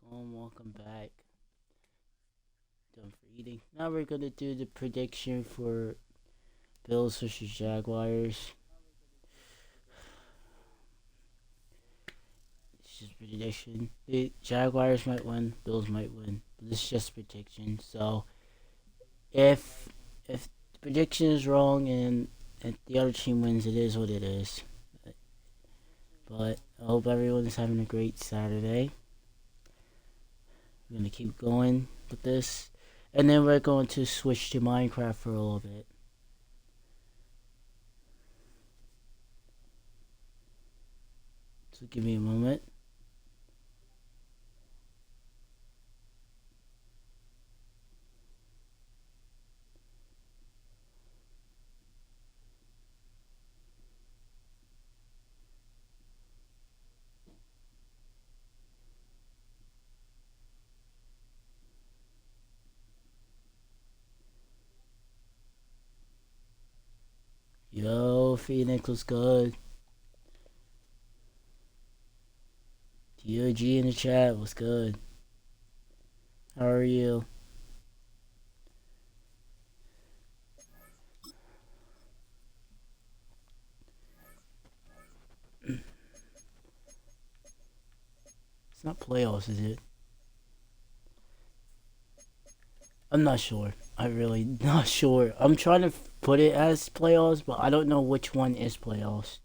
Welcome back. Done for eating. Now we're gonna do the prediction for Bills versus Jaguars. It's just prediction. The Jaguars might win, Bills might win. But this is just prediction. So if the prediction is wrong and the other team wins, it is what it is. But I hope everyone is having a great Saturday. We're gonna keep going with this, and then we're going to switch to Minecraft for a little bit. So give me a moment. Yo, Phoenix was good. TOG in the chat was good. How are you? It's not playoffs, is it? I'm not sure. I really not sure. I'm trying to put it as playoffs, but I don't know which one is playoffs.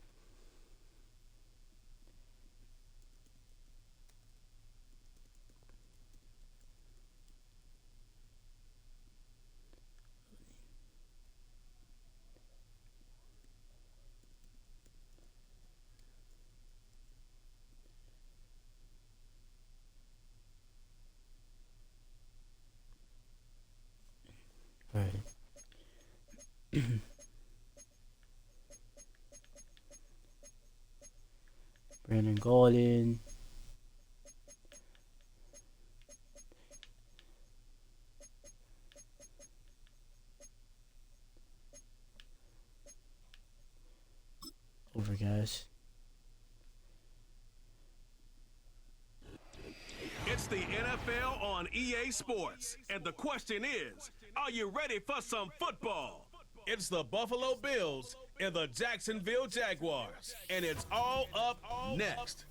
Right. Brandon Gordon. Over, guys. It's the NFL on EA Sports, and the question is, are you ready for some football? It's the Buffalo Bills and the Jacksonville Jaguars, and it's all up next.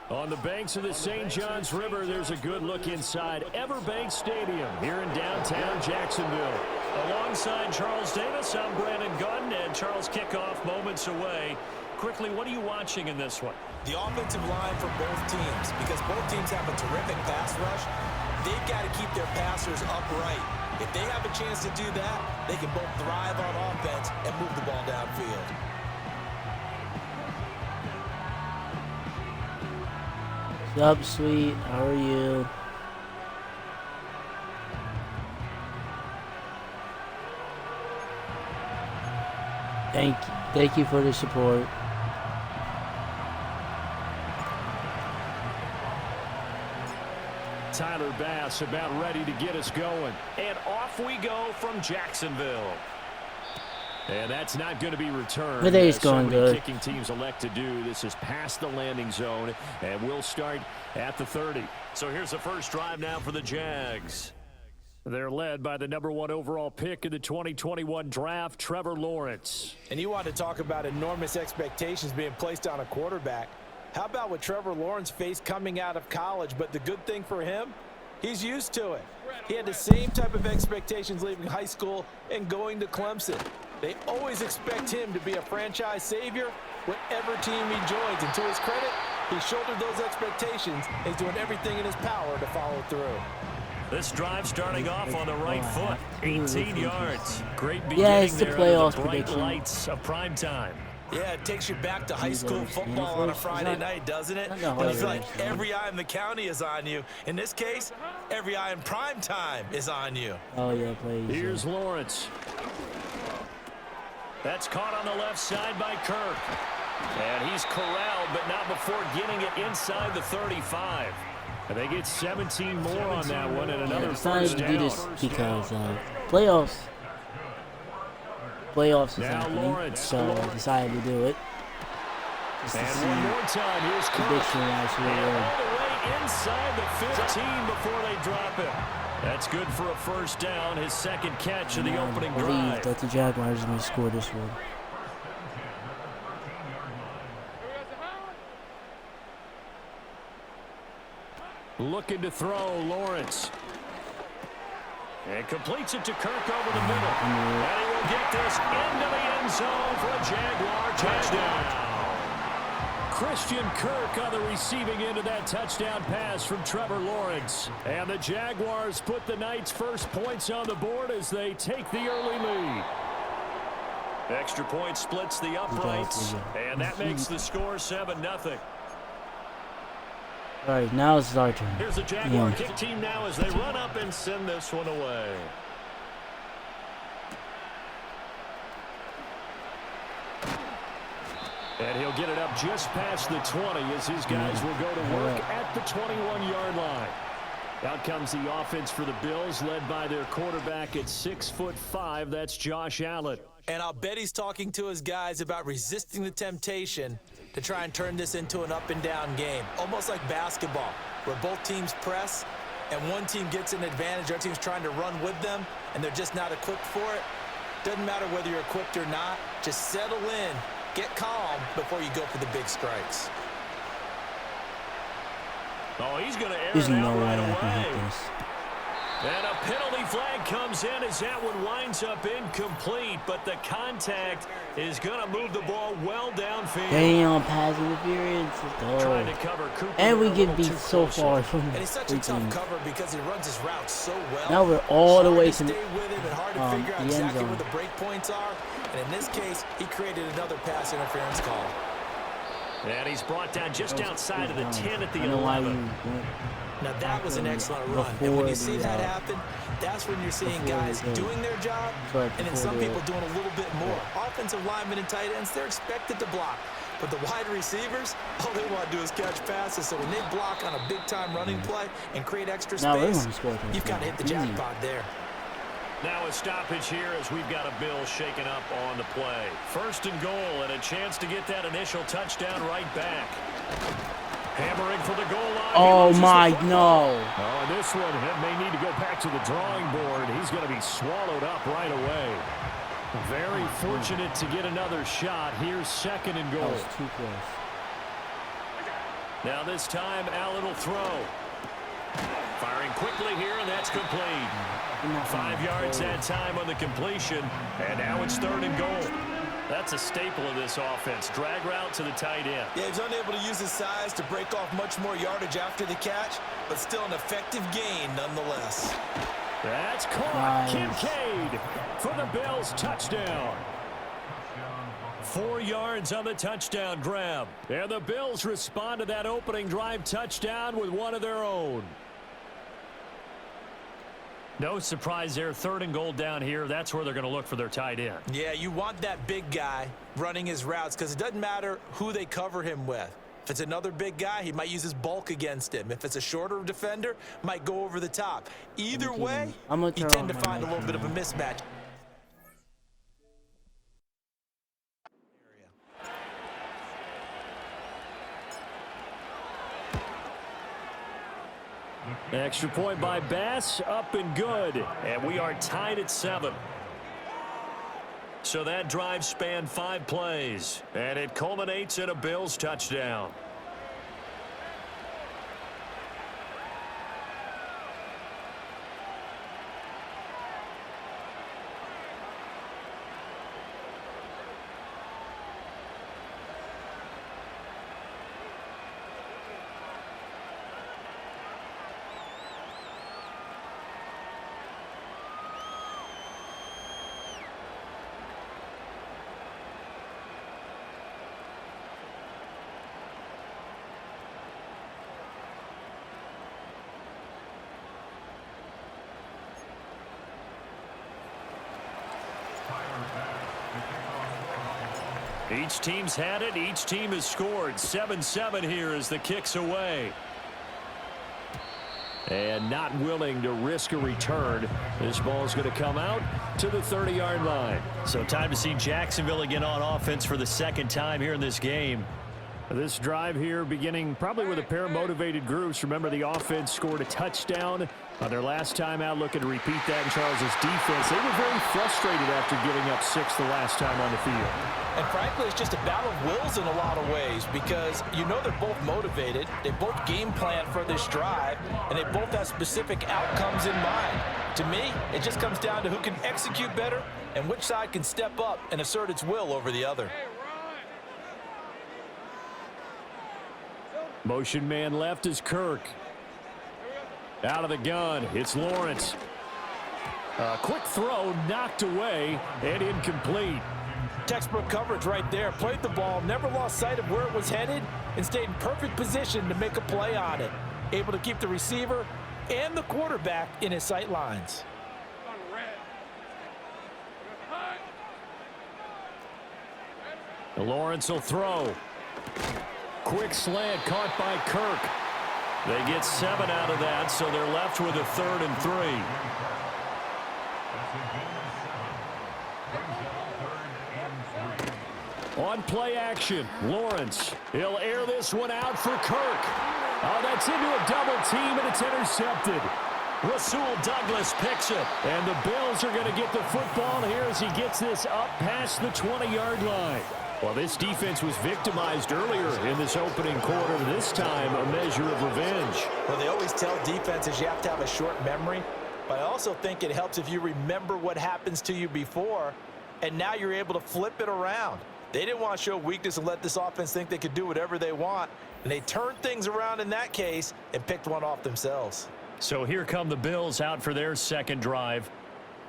On the banks of the St. Johns River, there's a good look inside Everbank Stadium here in downtown Jacksonville. Alongside Charles Davis, I'm Brandon Gunn, and Charles kickoff moments away. Quickly, what are you watching in this one? The offensive line for both teams, because both teams have a terrific pass rush. They've got to keep their passers upright. If they have a chance to do that, they can both thrive on offense and move the ball downfield. What's up, sweet? How are you? Thank you for the support. Tyler Bass about ready to get us going. And off we go from Jacksonville. And that's not going to be returned. The day's going so many good. Kicking teams elect to do. This is past the landing zone, and we'll start at the 30. So here's the first drive now for the Jags. They're led by the #1 overall pick in the 2021 draft, Trevor Lawrence. And you want to talk about enormous expectations being placed on a quarterback. How about what Trevor Lawrence faced coming out of college? But the good thing for him, he's used to it. He had the same type of expectations leaving high school and going to Clemson. They always expect him to be a franchise savior whatever team he joins. And to his credit, he shouldered those expectations and he's doing everything in his power to follow through. This drive starting off on the right foot, 18 yards. Great beginning Yeah, it's the there playoffs under the bright prediction. lights of prime time. Yeah, it takes you back to high school football on a Friday night, doesn't it? And you feel like every eye in the county is on you. In this case, every eye in prime time is on you. Oh yeah, please. Here's Lawrence. That's caught on the left side by Kirk. And he's corralled, but not before getting it inside the 35. And they get 17 more on that one, and another I decided first to do down. this because playoffs. Playoffs is Now happening, Lawrence. so I decided to do it. Just to And see one more time, here's Kirk. prediction actually And win. all the way inside the 15 before they drop it. That's good for a first down, his second catch of the opening I believe drive. that the Jaguars may score this one. Looking to throw, Lawrence. And completes it to Kirk over the middle. And he will get this into the end zone for a Jaguar touchdown. Christian Kirk on the receiving end of that touchdown pass from Trevor Lawrence. And the Jaguars put the Knights' first points on the board as they take the early lead. Extra point splits the uprights, and that makes the score 7-0. All right, now it's our turn. Here's the Jaguar kick team now as they run up and send this one away. And he'll get it up just past the 20 as his guys will go to work at the 21-yard line. Out comes the offense for the Bills, led by their quarterback at 6'5". That's Josh Allen. And I'll bet he's talking to his guys about resisting the temptation to try and turn this into an up-and-down game. Almost like basketball, where both teams press, and one team gets an advantage, the other team's trying to run with them, and they're just not equipped for it. Doesn't matter whether you're equipped or not. Just settle in, get calm before you go for the big strikes. Oh, he's going to air There's it no out way right I can away. hit this. And a penalty flag comes in as that one winds up incomplete, but the contact is going to move the ball well downfield. Damn, pass interference. Trying to cover Cooper And we a get little beat too so close. far from And he's such a tough cover because he runs his route so well. Now we're all the Hard way to to stay with him and hard to figure out the end exactly zone. where the break points are. And in this case, he created another pass interference call. And he's brought down just outside of the 10 at the I know why 11. we went Now that was an excellent run. And before when you see the, that happen, that's when you're seeing before guys the- doing their job, sorry, and then before some the- people doing a little bit more. Offensive linemen and tight ends, they're expected to block. But the wide receivers, all they want to do is catch passes. So when they block on a big-time running play and create extra Now we're space, gonna score a you've got to hit the touchdown. Easy. jackpot there. Now a stoppage here as we've got a Bill shaken up on the play. First and goal and a chance to get that initial touchdown right back. Hammering for the goal line. Oh my, no. Oh, and this one may need to go back to the drawing board. He's going to be swallowed up right away. Very fortunate to get another shot. Here's second and That goal. was too close. Now this time, Allen will throw. Firing quickly here, and that's complete. 5 yards that time on the completion, and now it's third and goal. That's a staple of this offense. Drag route to the tight end. Yeah, he's unable to use his size to break off much more yardage after the catch, but still an effective gain nonetheless. That's caught. Nice. Kincaid for the Bills touchdown. 4 yards on the touchdown grab. And the Bills respond to that opening drive touchdown with one of their own. No surprise there. Third and goal down here. That's where they're going to look for their tight end. Yeah, you want that big guy running his routes because it doesn't matter who they cover him with. If it's another big guy, he might use his bulk against him. If it's a shorter defender, might go over the top. Either way, you tend to find a little bit of a mismatch. Extra point by Bass, up and good. And we are tied at 7. So that drive spanned 5 plays. And it culminates in a Bills touchdown. Each team's had it. Each team has scored. 7-7 here as the kick's away. And not willing to risk a return. This ball is going to come out to the 30-yard line. So time to see Jacksonville again on offense for the second time here in this game. This drive here beginning probably with a pair of motivated groups. Remember, the offense scored a touchdown on their last time out, looking to repeat that in Charles' defense. They were very frustrated after giving up 6 the last time on the field. And frankly, it's just a battle of wills in a lot of ways because you know they're both motivated. They both game plan for this drive, and they both have specific outcomes in mind. To me, it just comes down to who can execute better and which side can step up and assert its will over the other. Motion man left is Kirk. Out of the gun, it's Lawrence. A quick throw knocked away and incomplete. Textbook coverage right there. Played the ball, never lost sight of where it was headed, and stayed in perfect position to make a play on it. Able to keep the receiver and the quarterback in his sight lines. Lawrence will throw. Quick slant caught by Kirk. They get 7 out of that, so they're left with a 3rd and 3. On play action, Lawrence. He'll air this one out for Kirk. Oh, that's into a double team, and it's intercepted. Rasul Douglas picks it, and the Bills are going to get the football here as he gets this up past the 20-yard line. Well, this defense was victimized earlier in this opening quarter. This time, a measure of revenge. Well, they always tell defenses you have to have a short memory, but I also think it helps if you remember what happens to you before, and now you're able to flip it around. They didn't want to show weakness and let this offense think they could do whatever they want, and they turned things around in that case and picked one off themselves. So here come the Bills out for their second drive.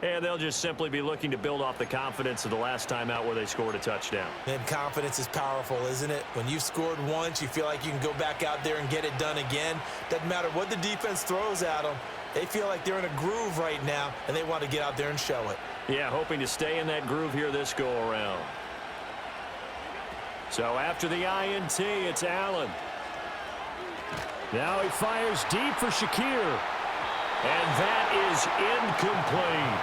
And they'll just simply be looking to build off the confidence of the last time out where they scored a touchdown. And confidence is powerful, isn't it? When you've scored once, you feel like you can go back out there and get it done again. Doesn't matter what the defense throws at them. They feel like they're in a groove right now, and they want to get out there and show it. Yeah, hoping to stay in that groove here this go-around. So after the INT, it's Allen. Now he fires deep for Shakir. And that is incomplete.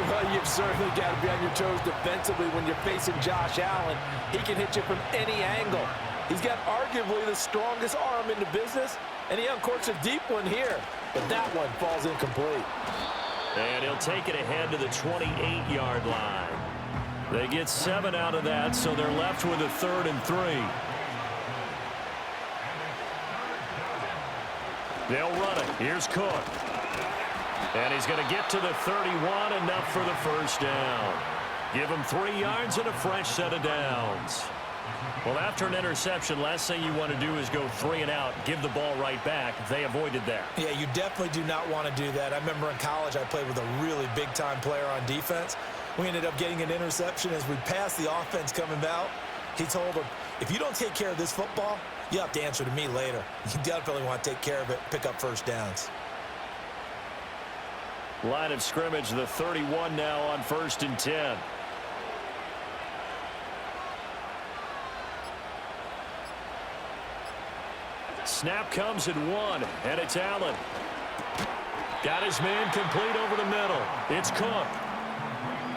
Well, you've certainly got to be on your toes defensively when you're facing Josh Allen. He can hit you from any angle. He's got arguably the strongest arm in the business, and he uncorks a deep one here. But that one falls incomplete. And he'll take it ahead to the 28-yard line. They get 7 out of that, so they're left with a 3rd and 3. They'll run it. Here's Cook. And he's going to get to the 31, enough for the first down. Give him 3 yards and a fresh set of downs. Well, after an interception, last thing you want to do is go 3 and out, give the ball right back. They avoided that. Yeah, you definitely do not want to do that. I remember in college I played with a really big-time player on defense. We ended up getting an interception as we passed the offense coming out. He told him, if you don't take care of this football, you have to answer to me later. You definitely want to take care of it, pick up first downs. Line of scrimmage, the 31 now on 1st and 10. Snap comes at 1, and it's Allen. Got his man complete over the middle. It's Cook.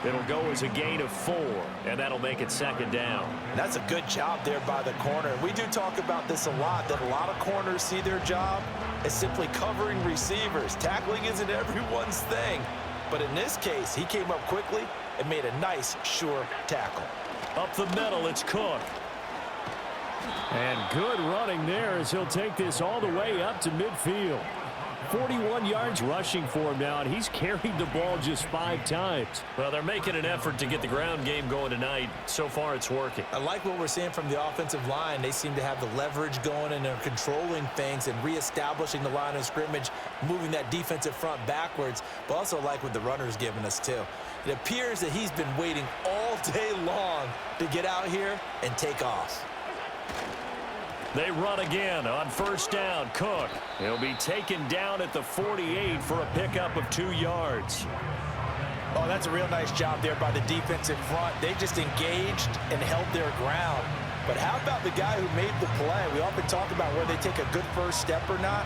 It'll go as a gain of 4, and that'll make it 2nd down. That's a good job there by the corner. We do talk about this a lot, that a lot of corners see their job as simply covering receivers. Tackling isn't everyone's thing. But in this case, he came up quickly and made a nice, sure tackle. Up the middle, it's Cook. And good running there as he'll take this all the way up to midfield. 41 yards rushing for him now, and he's carried the ball just 5 times. Well, they're making an effort to get the ground game going tonight. So far, it's working. I like what we're seeing from the offensive line. They seem to have the leverage going, and they're controlling things and reestablishing the line of scrimmage, moving that defensive front backwards, but also like what the runner's giving us, too. It appears that he's been waiting all day long to get out here and take off. They run again on 1st down. Cook. He'll be taken down at the 48 for a pickup of 2 yards. Oh, that's a real nice job there by the defensive front. They just engaged and held their ground. But how about the guy who made the play? We often talk about where they take a good first step or not.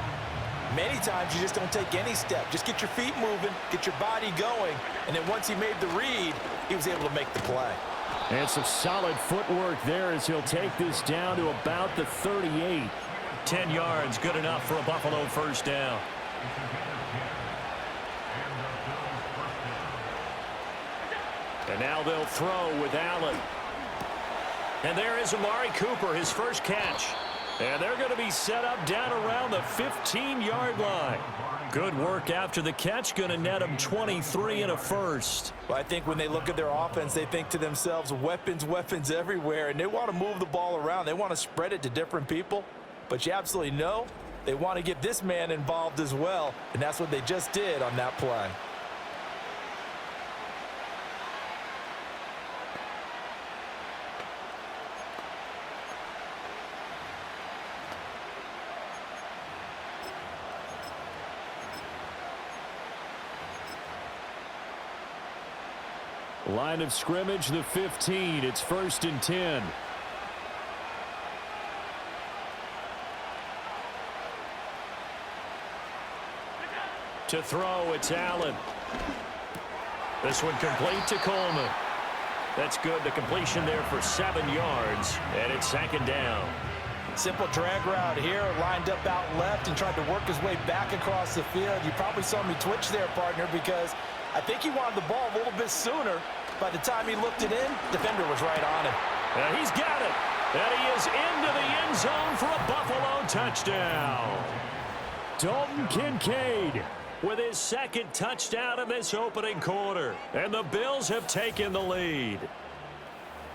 Many times you just don't take any step. Just get your feet moving, get your body going, and then once he made the read, he was able to make the play. And some solid footwork there as he'll take this down to about the 38. 10 yards, good enough for a Buffalo first down. And now they'll throw with Allen. And there is Amari Cooper, his first catch. And they're going to be set up down around the 15-yard line. Good work after the catch, going to net them 23 and a first. Well, I think when they look at their offense, they think to themselves, weapons, weapons everywhere, and they want to move the ball around. They want to spread it to different people, but you absolutely know they want to get this man involved as well, and that's what they just did on that play. Line of scrimmage, the 15. It's 1st and 10. To throw, it's Allen. This one complete to Coleman. That's good. The completion there for 7 yards, and it's 2nd down. Simple drag route here, lined up out left and tried to work his way back across the field. You probably saw me twitch there, partner, because I think he wanted the ball a little bit sooner. By the time he looked it in, defender was right on him. And he's got it. And he is into the end zone for a Buffalo touchdown. Dalton Kincaid with his 2nd touchdown in this opening quarter. And the Bills have taken the lead.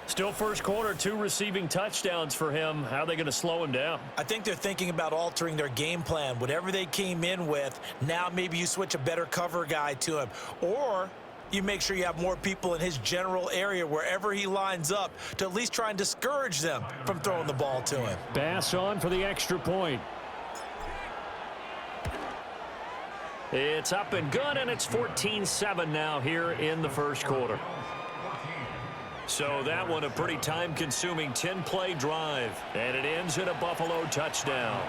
Still first quarter, 2 receiving touchdowns for him. How are they going to slow him down? I think they're thinking about altering their game plan. Whatever they came in with, now maybe you switch a better cover guy to him. Or you make sure you have more people in his general area wherever he lines up to at least try and discourage them from throwing the ball to him. Bass on for the extra point. It's up and good, and it's 14-7 now here in the first quarter. So that one a pretty time-consuming 10-play drive, and it ends in a Buffalo touchdown.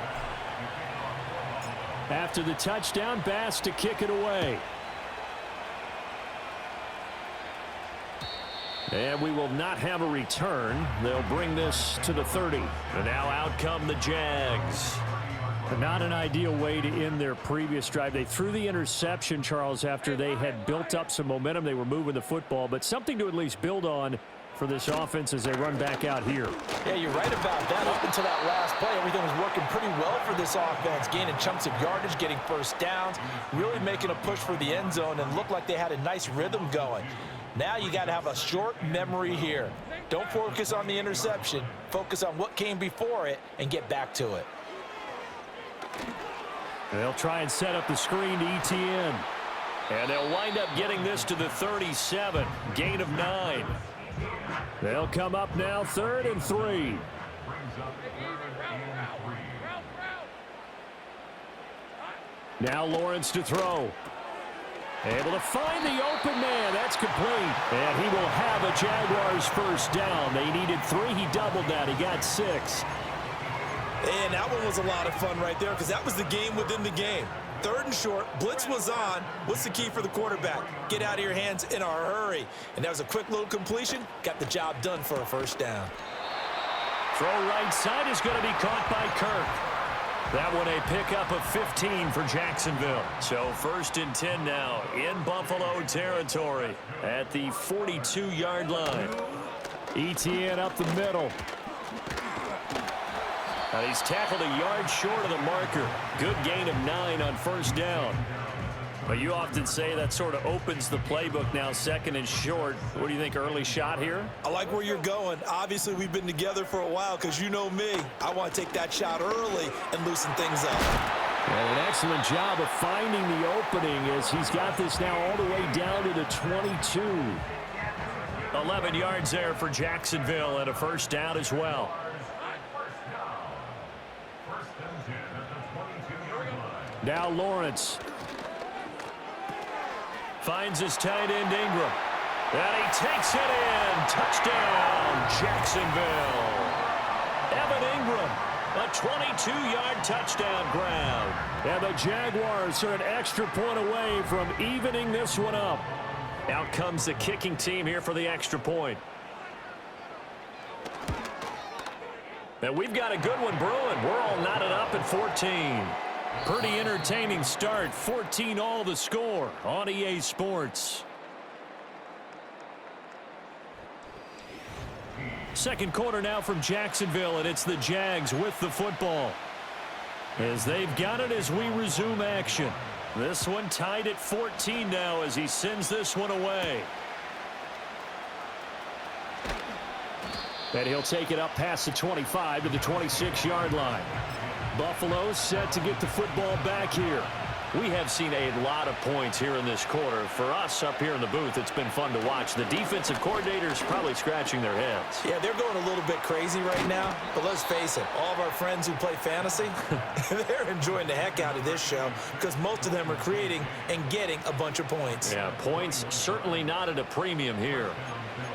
After the touchdown, Bass to kick it away. And we will not have a return. They'll bring this to the 30. And now out come the Jags. Not an ideal way to end their previous drive. They threw the interception, Charles, after they had built up some momentum. They were moving the football, but something to at least build on for this offense as they run back out here. Yeah, you're right about that. Up until that last play, everything was working pretty well for this offense, gaining chunks of yardage, getting first downs, really making a push for the end zone, and looked like they had a nice rhythm going. Now you got to have a short memory here. Don't focus on the interception. Focus on what came before it and get back to it. They'll try and set up the screen to ETN. And they'll wind up getting this to the 37. Gain of 9. They'll come up now 3rd and 3. Now Lawrence to throw. Able to find the open man. That's complete. And he will have a Jaguars first down. They needed 3. He doubled that. He got 6. And that one was a lot of fun right there because that was the game within the game. 3rd and short, blitz was on. What's the key for the quarterback? Get out of your hands in a hurry. And that was a quick little completion. Got the job done for a first down. Throw right side is going to be caught by Kirk. That one a pickup of 15 for Jacksonville. So 1st and 10 now in Buffalo territory at the 42-yard line. ETN up the middle. And he's tackled a yard short of the marker. Good gain of 9 on first down. But you often say that sort of opens the playbook now, 2nd and short. What do you think, early shot here? I like where you're going. Obviously, we've been together for a while because you know me. I want to take that shot early and loosen things up. And an excellent job of finding the opening as he's got this now all the way down to the 22. 11 yards there for Jacksonville and a first down as well. Now Lawrence finds his tight end Ingram. And he takes it in. Touchdown, Jacksonville. Evan Ingram, a 22-yard touchdown grab. And the Jaguars are an extra point away from evening this one up. Out comes the kicking team here for the extra point. And we've got a good one brewing. We're all knotted up at 14. Pretty entertaining start. 14 all the score on EA Sports. Second quarter now from Jacksonville, and it's the Jags with the football. As they've got it as we resume action. This one tied at 14 now as he sends this one away. And he'll take it up past the 25 to the 26-yard line. Buffalo set to get the football back here. We have seen a lot of points here in this quarter. For us up here in the booth, it's been fun to watch. The defensive coordinators probably scratching their heads. Yeah, they're going a little bit crazy right now. But let's face it, all of our friends who play fantasy, they're enjoying the heck out of this show because most of them are creating and getting a bunch of points. Yeah, points certainly not at a premium here.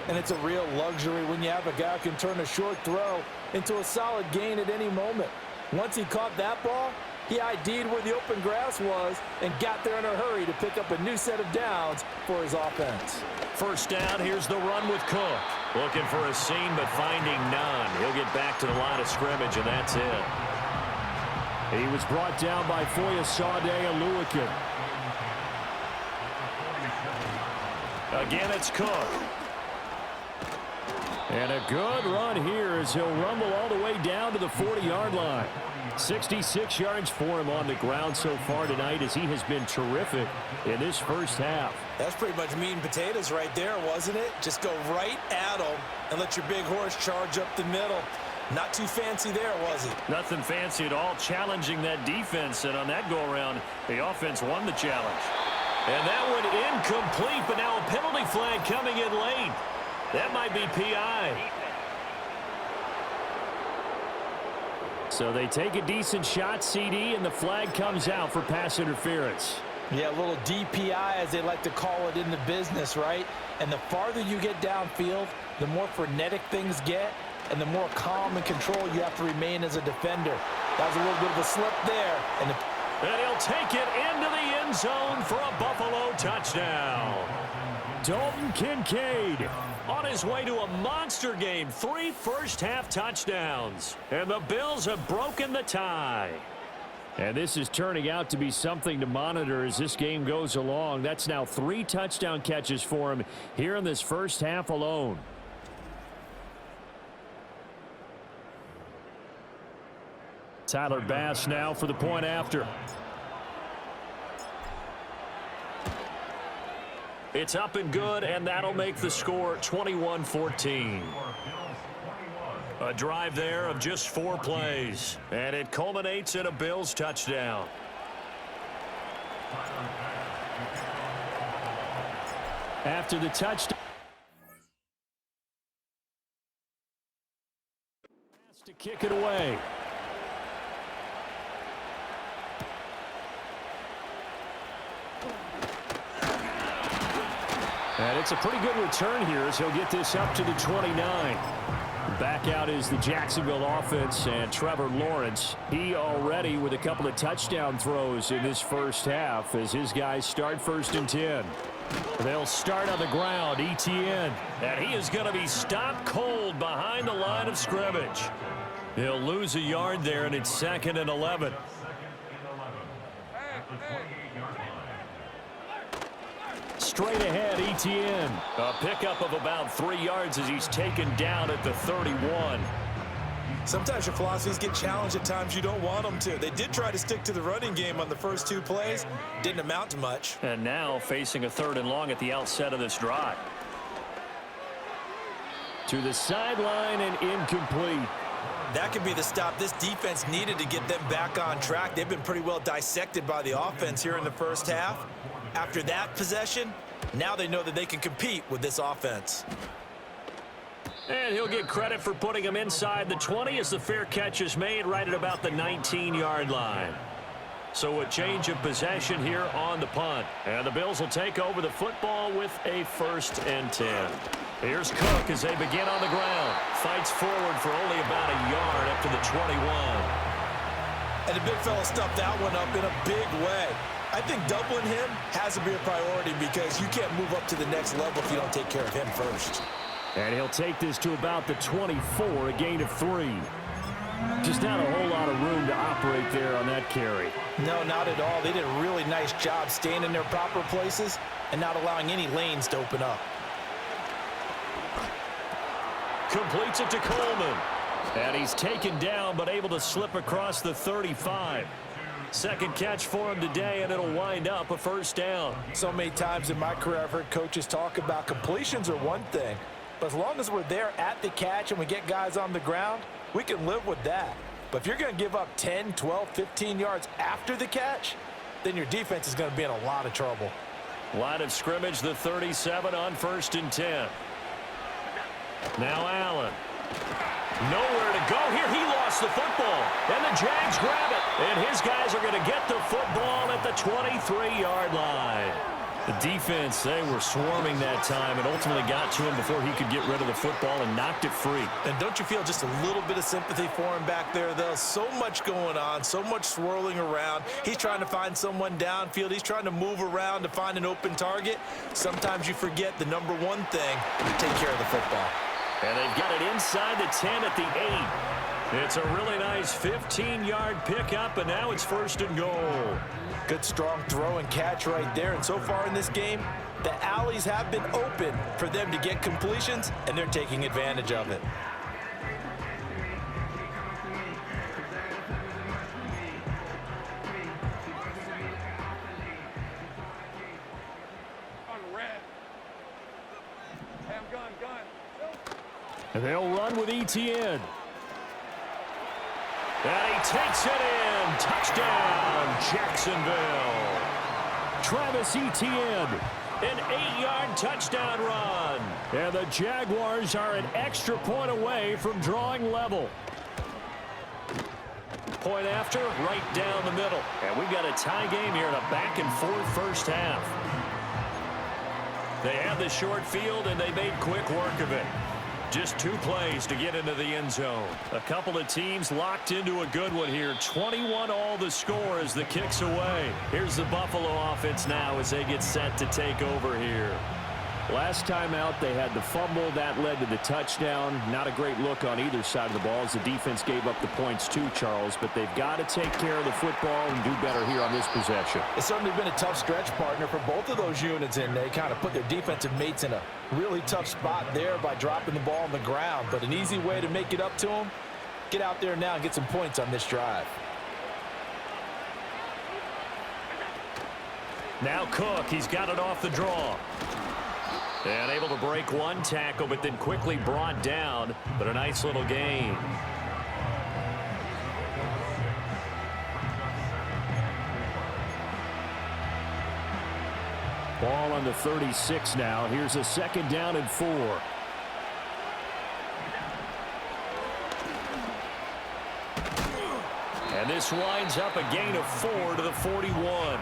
And it's a real luxury when you have a guy who can turn a short throw into a solid gain at any moment. Once he caught that ball, he ID'd where the open grass was and got there in a hurry to pick up a new set of downs for his offense. First down, here's the run with Cook. Looking for a seam, but finding none. He'll get back to the line of scrimmage, and that's it. He was brought down by Foyesade Oluwakin. Again, it's Cook. And a good run here as he'll rumble all the way down to the 40-yard line. 66 yards for him on the ground so far tonight as he has been terrific in this first half. That's pretty much meat and potatoes right there, wasn't it? Just go right at him and let your big horse charge up the middle. Not too fancy there, was it? Nothing fancy at all, challenging that defense. And on that go-around, the offense won the challenge. And that one incomplete, but now a penalty flag coming in late. That might be PI. So they take a decent shot, CD, and the flag comes out for pass interference. Yeah, a little DPI, as they like to call it in the business, right? And the farther you get downfield, the more frenetic things get, and the more calm and control you have to remain as a defender. That was a little bit of a slip there. And he'll take it into the end zone for a Buffalo touchdown. Dalton Kincaid on his way to a monster game. 3 first-half touchdowns. And the Bills have broken the tie. And this is turning out to be something to monitor as this game goes along. That's now 3 touchdown catches for him here in this first half alone. Tyler Bass now for the point after. It's up and good, and that'll make the score 21-14. A drive there of just 4 plays, and it culminates in a Bills touchdown. After the touchdown, to kick it away. And it's a pretty good return here as he'll get this up to the 29. Back out is the Jacksonville offense and Trevor Lawrence. He already with a couple of touchdown throws in this first half as his guys start 1st and 10. They'll start on the ground, Etienne. And he is going to be stopped cold behind the line of scrimmage. He'll lose a yard there, and it's 2nd and 11. Straight ahead, Etienne. A pickup of about 3 yards as he's taken down at the 31. Sometimes your philosophies get challenged at times you don't want them to. They did try to stick to the running game on the first 2 plays. Didn't amount to much. And now facing a 3rd and long at the outset of this drive. To the sideline and incomplete. That could be the stop this defense needed to get them back on track. They've been pretty well dissected by the offense here in the first half. After that possession, now they know that they can compete with this offense. And he'll get credit for putting him inside the 20 as the fair catch is made right at about the 19-yard line. So a change of possession here on the punt. And the Bills will take over the football with a 1st and 10. Here's Cook as they begin on the ground. Fights forward for only about a yard up to the 21. And the big fella stuffed that one up in a big way. I think doubling him has to be a priority because you can't move up to the next level if you don't take care of him first. And he'll take this to about the 24, a gain of 3. Just not a whole lot of room to operate there on that carry. No, not at all. They did a really nice job staying in their proper places and not allowing any lanes to open up. Completes it to Coleman. And he's taken down, but able to slip across the 35. Second catch for him today, and it'll wind up a first down. So many times in my career, I've heard coaches talk about completions are one thing, but as long as we're there at the catch and we get guys on the ground, we can live with that. But if you're going to give up 10, 12, 15 yards after the catch, then your defense is going to be in a lot of trouble. Line of scrimmage, the 37 on 1st and 10. Now Allen. Nowhere to go here. He lost the football. And the Jags grab it. And his guys are going to get the football at the 23-yard line. The defense, they were swarming that time and ultimately got to him before he could get rid of the football and knocked it free. And don't you feel just a little bit of sympathy for him back there, though? So much going on, so much swirling around. He's trying to find someone downfield. He's trying to move around to find an open target. Sometimes you forget the number one thing, take care of the football. And they've got it inside the 10 at the 8. It's a really nice 15-yard pickup, and now it's 1st and goal. Good strong throw and catch right there. And so far in this game, the alleys have been open for them to get completions, and they're taking advantage of it. And they'll run with Etienne. And he takes it in. Touchdown, Jacksonville. Travis Etienne, an 8-yard touchdown run. And the Jaguars are an extra point away from drawing level. Point after, right down the middle. And we've got a tie game here in a back-and-forth first half. They have the short field, and they made quick work of it. Just 2 plays to get into the end zone. A couple of teams locked into a good one here. 21 all the score as the kick's away. Here's the Buffalo offense now as they get set to take over here. Last time out, they had the fumble. That led to the touchdown. Not a great look on either side of the ball as the defense gave up the points too, Charles. But they've got to take care of the football and do better here on this possession. It's certainly been a tough stretch, partner, for both of those units, and they kind of put their defensive mates in a really tough spot there by dropping the ball on the ground. But an easy way to make it up to them, get out there now and get some points on this drive. Now Cook, he's got it off the draw. And able to break one tackle, but then quickly brought down. But a nice little gain. Ball on the 36 now. Here's a 2nd down and 4. And this winds up a gain of 4 to the 41.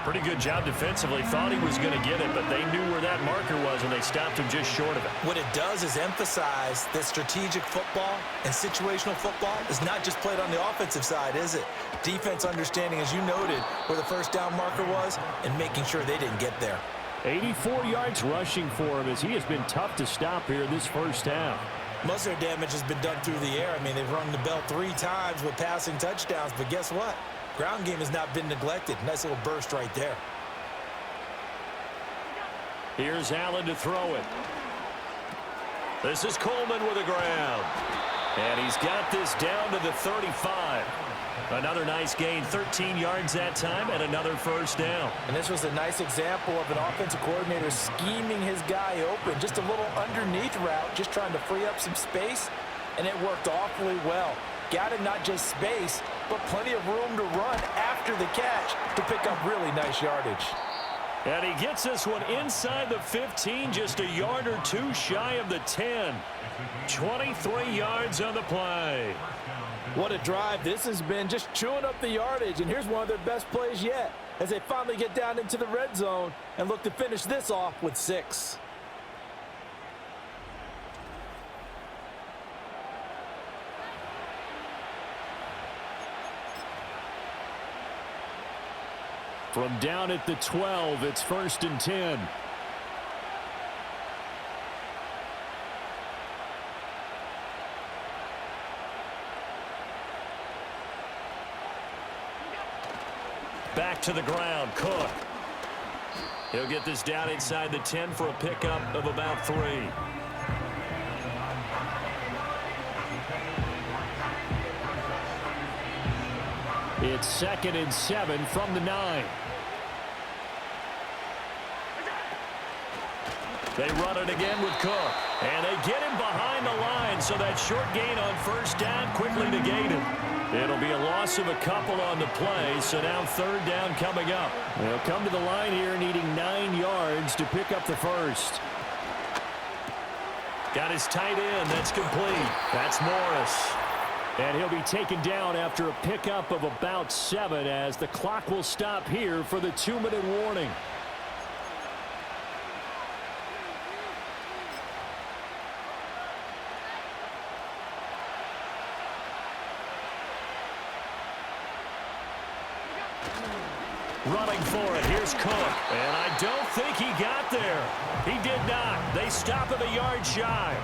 Pretty good job defensively. Thought he was going to get it, but they knew where that marker was, and they stopped him just short of it. What it does is emphasize that strategic football and situational football is not just played on the offensive side, is it? Defense understanding, as you noted, where the first down marker was and making sure they didn't get there. 84 yards rushing for him as he has been tough to stop here this first half. Most of their damage has been done through the air. I mean, they've rung the bell 3 times with passing touchdowns, but guess what? Ground game has not been neglected. Nice little burst right there. Here's Allen to throw it. This is Coleman with a grab. And he's got this down to the 35. Another nice gain, 13 yards that time, and another first down. And this was a nice example of an offensive coordinator scheming his guy open. Just a little underneath route, just trying to free up some space, and it worked awfully well. Got him not just space, but plenty of room to run after the catch to pick up really nice yardage. And he gets this one inside the 15, just a yard or 2 shy of the 10. 23 yards on the play. What a drive this has been, just chewing up the yardage. And here's one of their best plays yet as they finally get down into the red zone and look to finish this off with 6. From down at the 12, it's 1st and 10. back to the ground. Cook. He'll get this down inside the 10 for a pickup of about 3. It's 2nd and 7 from the 9. They run it again with Cook. And they get him behind the line, so that short gain on first down quickly negated. It'll be a loss of a couple on the play, so now 3rd down coming up. They'll come to the line here needing 9 yards to pick up the first. Got his tight end. That's complete. That's Morris. And he'll be taken down after a pickup of about 7 as the clock will stop here for the 2-minute warning. Running for it. Here's Cook. And I don't think he got there. He did not. They stop him a yard shy.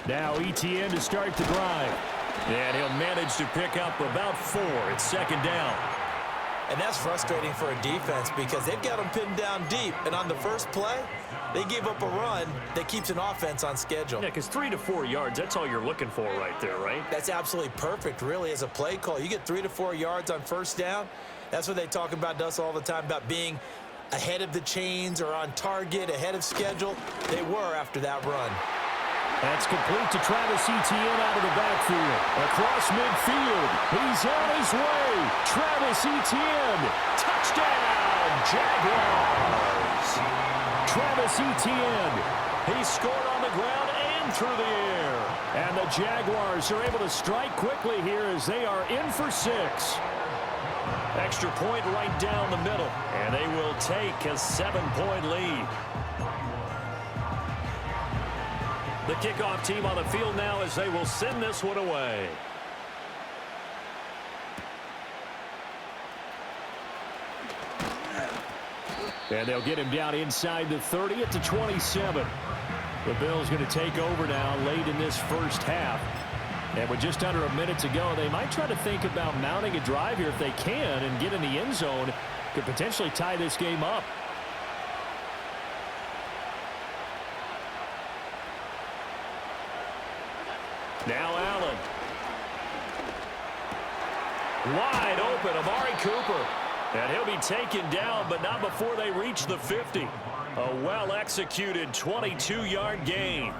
Now ETN to start the drive. And he'll manage to pick up about 4. It's 2nd down. And that's frustrating for a defense because they've got them pinned down deep. And on the first play, they gave up a run that keeps an offense on schedule. Yeah, because 3 to 4 yards, that's all you're looking for right there, right? That's absolutely perfect, really, as a play call. You get 3 to 4 yards on first down. That's what they talk about us all the time, about being ahead of the chains or on target, ahead of schedule. They were after that run. That's complete to Travis Etienne out of the backfield. Across midfield. He's on his way. Travis Etienne. Touchdown, Jaguars. Travis Etienne. He scored on the ground and through the air. And the Jaguars are able to strike quickly here as they are in for 6. Extra point right down the middle. And they will take a 7-point lead. The kickoff team on the field now as they will send this one away. And they'll get him down inside the 30 at the 27. The Bills going to take over now late in this first half. And with just under a minute to go, they might try to think about mounting a drive here if they can and get in the end zone. Could potentially tie this game up. Now Allen. Wide open, Amari Cooper. And he'll be taken down, but not before they reach the 50. A well-executed 22-yard gain.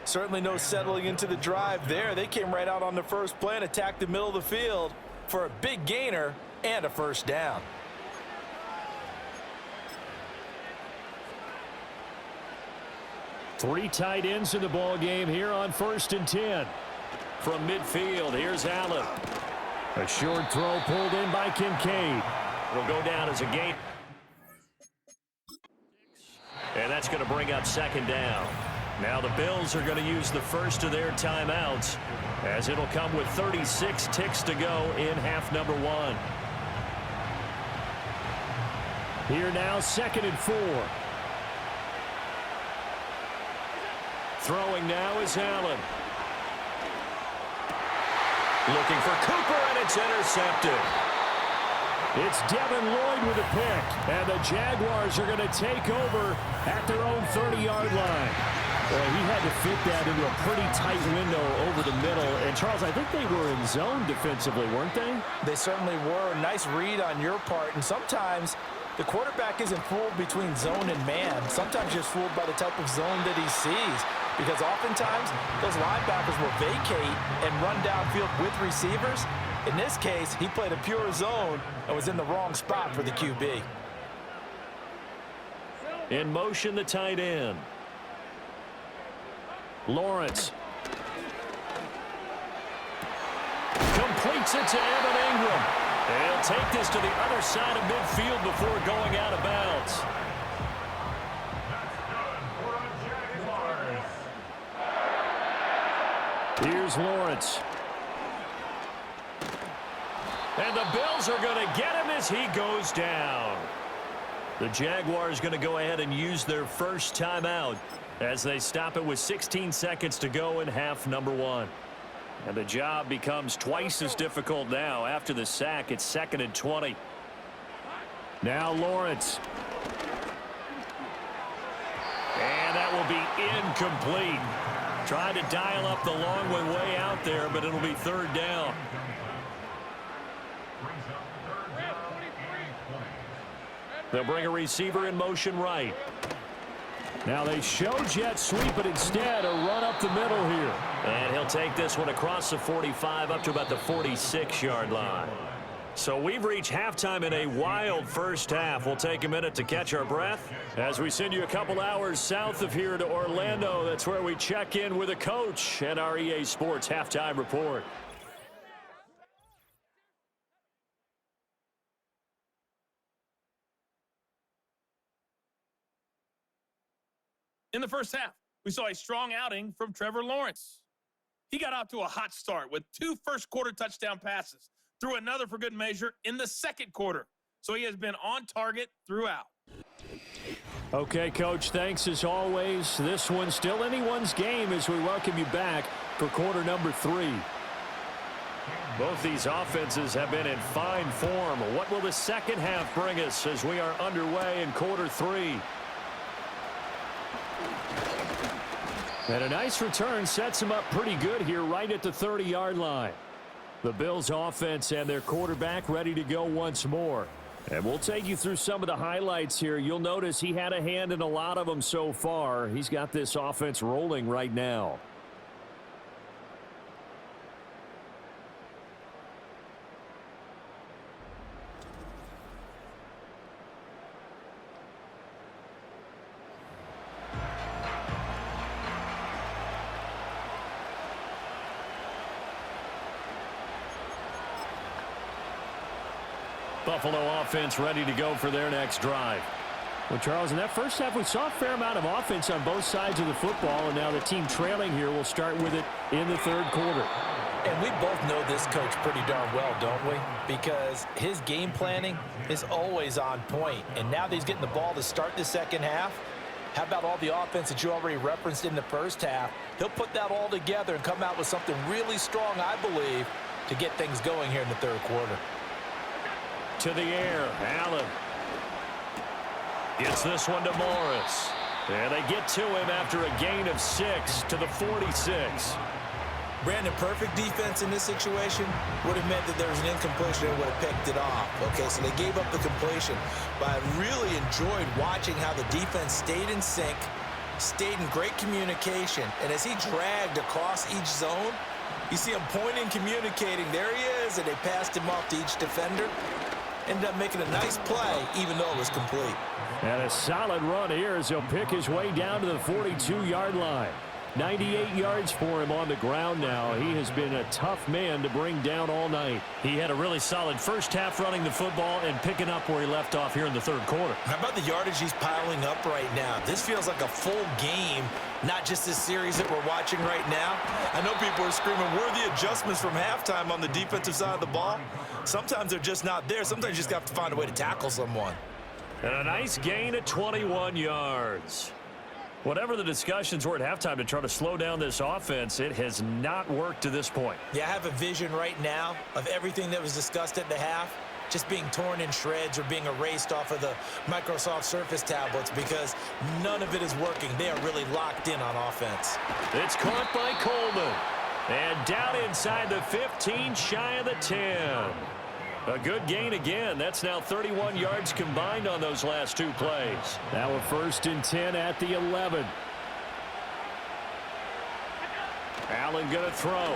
Certainly no settling into the drive there. They came right out on the first play and attacked the middle of the field for a big gainer and a first down. Three tight ends in the ball game here on 1st and 10. From midfield, here's Allen. A short throw pulled in by Kincaid. It'll go down as a gain. And that's going to bring up 2nd down. Now the Bills are going to use the first of their timeouts as it'll come with 36 ticks to go in half number 1. Here now, 2nd and 4. Throwing now is Allen. Looking for Cooper, and it's intercepted. It's Devin Lloyd with a pick, and the Jaguars are going to take over at their own 30-yard line. Well, he had to fit that into a pretty tight window over the middle. And, Charles, I think they were in zone defensively, weren't they? They certainly were. Nice read on your part. And sometimes the quarterback isn't fooled between zone and man. Sometimes just fooled by the type of zone that he sees. Because oftentimes, those linebackers will vacate and run downfield with receivers. In this case, he played a pure zone and was in the wrong spot for the QB. In motion, the tight end. Lawrence. Completes it to Evan Ingram. And he'll take this to the other side of midfield before going out of bounds. Here's Lawrence. And the Bills are going to get him as he goes down. The Jaguars going to go ahead and use their first timeout as they stop it with 16 seconds to go in half number 1. And the job becomes twice as difficult now. After the sack, it's 2nd and 20. Now Lawrence. And that will be incomplete. Trying to dial up the long way out there, but it'll be 3rd down. They'll bring a receiver in motion right. Now they show jet sweep, but instead a run up the middle here. And he'll take this one across the 45 up to about the 46-yard line. So we've reached halftime in a wild first half. We'll take a minute to catch our breath as we send you a couple hours south of here to Orlando. That's where we check in with a coach and our EA Sports Halftime Report. In the first half, we saw a strong outing from Trevor Lawrence. He got out to a hot start with 2 first-quarter touchdown passes, threw another for good measure in the second quarter. So he has been on target throughout. Okay, Coach, thanks as always. This one's still anyone's game as we welcome you back for quarter number 3. Both these offenses have been in fine form. What will the second half bring us as we are underway in quarter 3? And a nice return sets him up pretty good here right at the 30-yard line. The Bills offense and their quarterback ready to go once more. And we'll take you through some of the highlights here. You'll notice he had a hand in a lot of them so far. He's got this offense rolling right now. Buffalo offense ready to go for their next drive. Well, Charles, in that first half, we saw a fair amount of offense on both sides of the football, and now the team trailing here will start with it in the third quarter. And we both know this coach pretty darn well, don't we? Because his game planning is always on point. And now that he's getting the ball to start the second half, how about all the offense that you already referenced in the first half? He'll put that all together and come out with something really strong, I believe, to get things going here in the third quarter. To the air, Allen. Gets this one to Morris. And they get to him after a gain of 6 to the 46. Brandon, perfect defense in this situation would have meant that there was an incompletion and would have picked it off. Okay, so they gave up the completion. But I really enjoyed watching how the defense stayed in sync, stayed in great communication. And as he dragged across each zone, you see him pointing, communicating. There he is, and they passed him off to each defender. Ended up making a nice play, even though it was complete. And a solid run here as he'll pick his way down to the 42-yard line. 98 yards for him on the ground now. He has been a tough man to bring down all night. He had a really solid first half running the football and picking up where he left off here in the third quarter. How about the yardage he's piling up right now? This feels like a full game, not just this series that we're watching right now. I know people are screaming, where are the adjustments from halftime on the defensive side of the ball? Sometimes they're just not there. Sometimes you just have to find a way to tackle someone. And a nice gain of 21 yards. Whatever the discussions were at halftime to try to slow down this offense, it has not worked to this point. Yeah, I have a vision right now of everything that was discussed at the half just being torn in shreds or being erased off of the Microsoft Surface tablets because none of it is working. They are really locked in on offense. It's caught by Coleman. And down inside the 15, shy of the 10. A good gain again. That's now 31 yards combined on those last 2 plays. Now a 1st and 10 at the 11. Allen going to throw.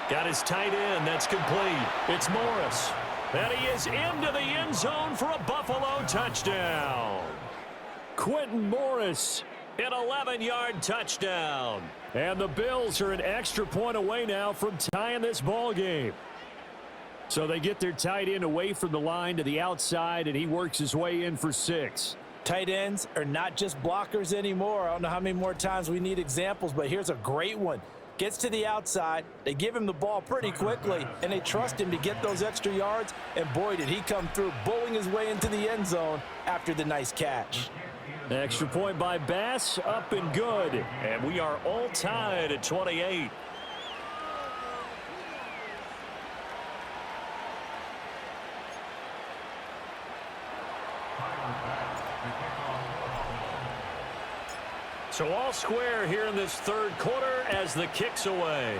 Got his tight end. That's complete. It's Morris. And he is into the end zone for a Buffalo touchdown. Quentin Morris, an 11-yard touchdown. And the Bills are an extra point away now from tying this ball game. So they get their tight end away from the line to the outside, and he works his way in for 6. Tight ends are not just blockers anymore. I don't know how many more times we need examples, but here's a great one. Gets to the outside. They give him the ball pretty quickly, and they trust him to get those extra yards. And boy, did he come through, bowling his way into the end zone after the nice catch. Extra point by Bass, up and good. And we are all tied at 28. So all square here in this third quarter as the kick's away.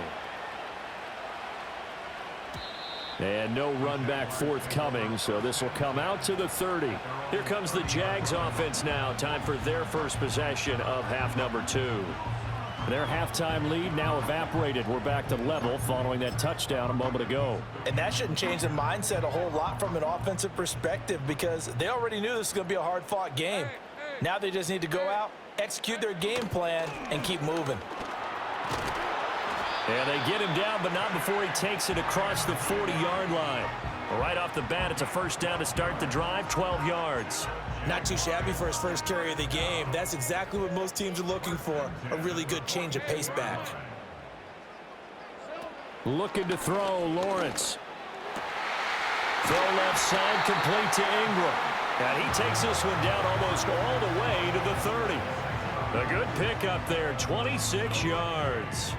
And no run back forthcoming, so this will come out to the 30. Here comes the Jags offense now. Time for their first possession of half number 2. Their halftime lead now evaporated. We're back to level following that touchdown a moment ago. And that shouldn't change the mindset a whole lot from an offensive perspective because they already knew this was going to be a hard-fought game. Now they just need to go out, execute their game plan, and keep moving. And they get him down, but not before he takes it across the 40-yard line. Right off the bat, it's a first down to start the drive, 12 yards. Not too shabby for his first carry of the game. That's exactly what most teams are looking for, a really good change of pace back. Looking to throw, Lawrence. Throw left side, complete to Ingram. And he takes this one down almost all the way to the 30. A good pickup there, 26 yards.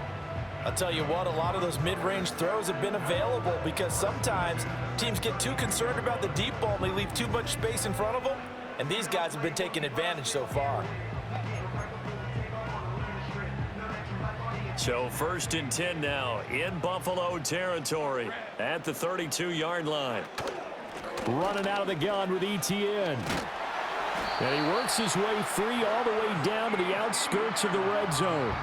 I'll tell you what, a lot of those mid-range throws have been available because sometimes teams get too concerned about the deep ball and they leave too much space in front of them, and these guys have been taking advantage so far. So 1st and 10 now in Buffalo territory at the 32-yard line. Running out of the gun with Etienne. And he works his way free all the way down to the outskirts of the red zone.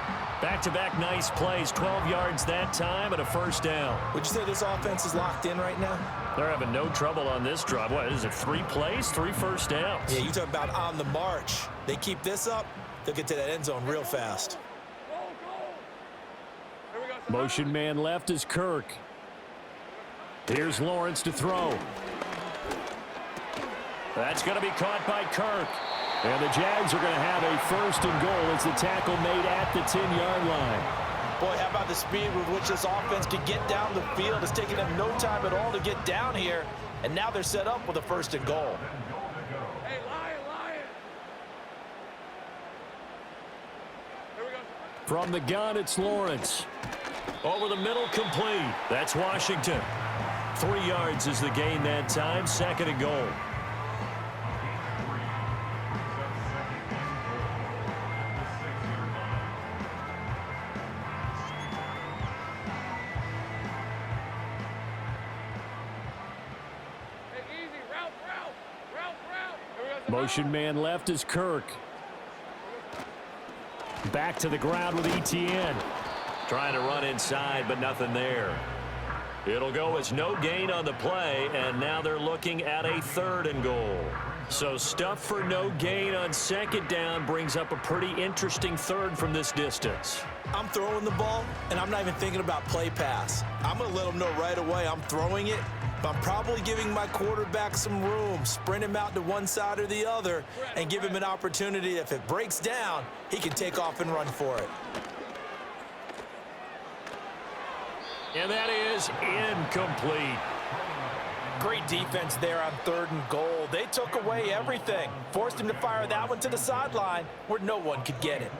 Back-to-back nice plays, 12 yards that time and a first down. Would you say this offense is locked in right now? They're having no trouble on this drive. What is it, 3 plays, 3 first downs? Yeah, you talk about on the march. They keep this up, they'll get to that end zone real fast. Motion man left is Kirk. Here's Lawrence to throw. That's going to be caught by Kirk. And the Jags are going to have a first and goal as the tackle made at the 10-yard line. Boy, how about the speed with which this offense could get down the field? It's taking them no time at all to get down here. And now they're set up with a first and goal. Hey, Lion! Here we go. From the gun, it's Lawrence. Over the middle, complete. That's Washington. 3 yards is the gain that time, 2nd and goal. Motion man left is Kirk. Back to the ground with Etienne. Trying to run inside, but nothing there. It'll go as no gain on the play, and now they're looking at a 3rd and goal. So stuff for no gain on 2nd down brings up a pretty interesting 3rd from this distance. I'm throwing the ball, and I'm not even thinking about play pass. I'm going to let them know right away I'm throwing it, but I'm probably giving my quarterback some room, sprint him out to one side or the other, and give him an opportunity. If it breaks down, he can take off and run for it. And that is incomplete. Great defense there on 3rd and goal. They took away everything, forced him to fire that one to the sideline where no one could get it.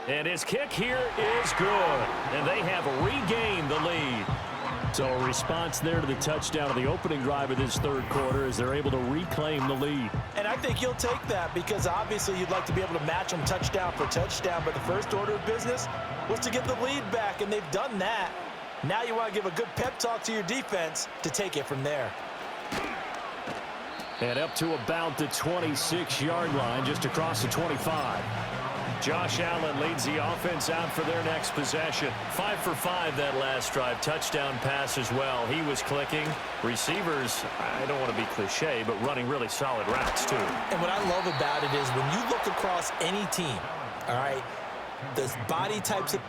And his kick here is good. And they have regained the lead. So a response there to the touchdown of the opening drive of this 3rd quarter as they're able to reclaim the lead. And I think you'll take that because obviously you'd like to be able to match them touchdown for touchdown, but the first order of business was to get the lead back, and they've done that. Now you want to give a good pep talk to your defense to take it from there. And up to about the 26-yard line, just across the 25. Josh Allen leads the offense out for their next possession. 5 for 5 that last drive. Touchdown pass as well. He was clicking. Receivers, I don't want to be cliche, but running really solid routes too. And what I love about it is when you look across any team, all right, the body types of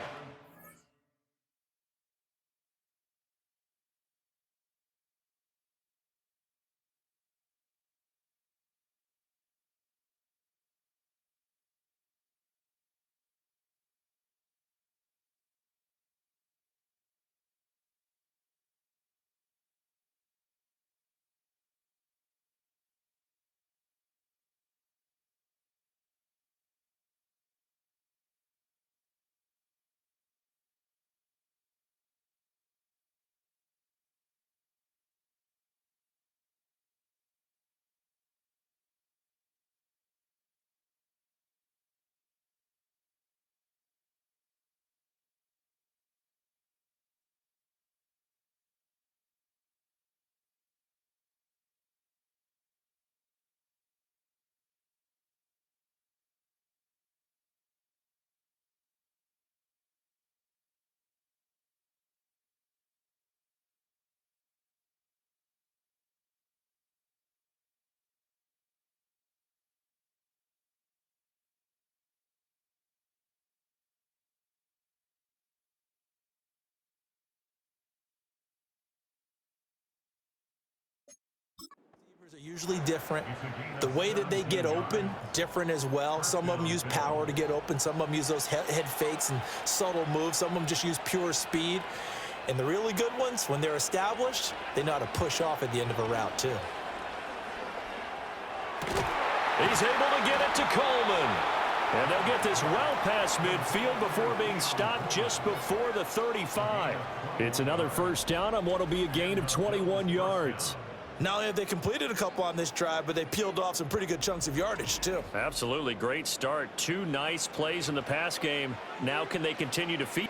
are usually different. The way that they get open, different as well. Some of them use power to get open. Some of them use those head fakes and subtle moves. Some of them just use pure speed. And the really good ones, when they're established, they know how to push off at the end of a route, too. He's able to get it to Coleman. And they'll get this well past midfield before being stopped just before the 35. It's another first down on what will be a gain of 21 yards. Not only have they completed a couple on this drive, but they peeled off some pretty good chunks of yardage, too. Absolutely. Great start. 2 nice plays in the pass game. Now can they continue to feed?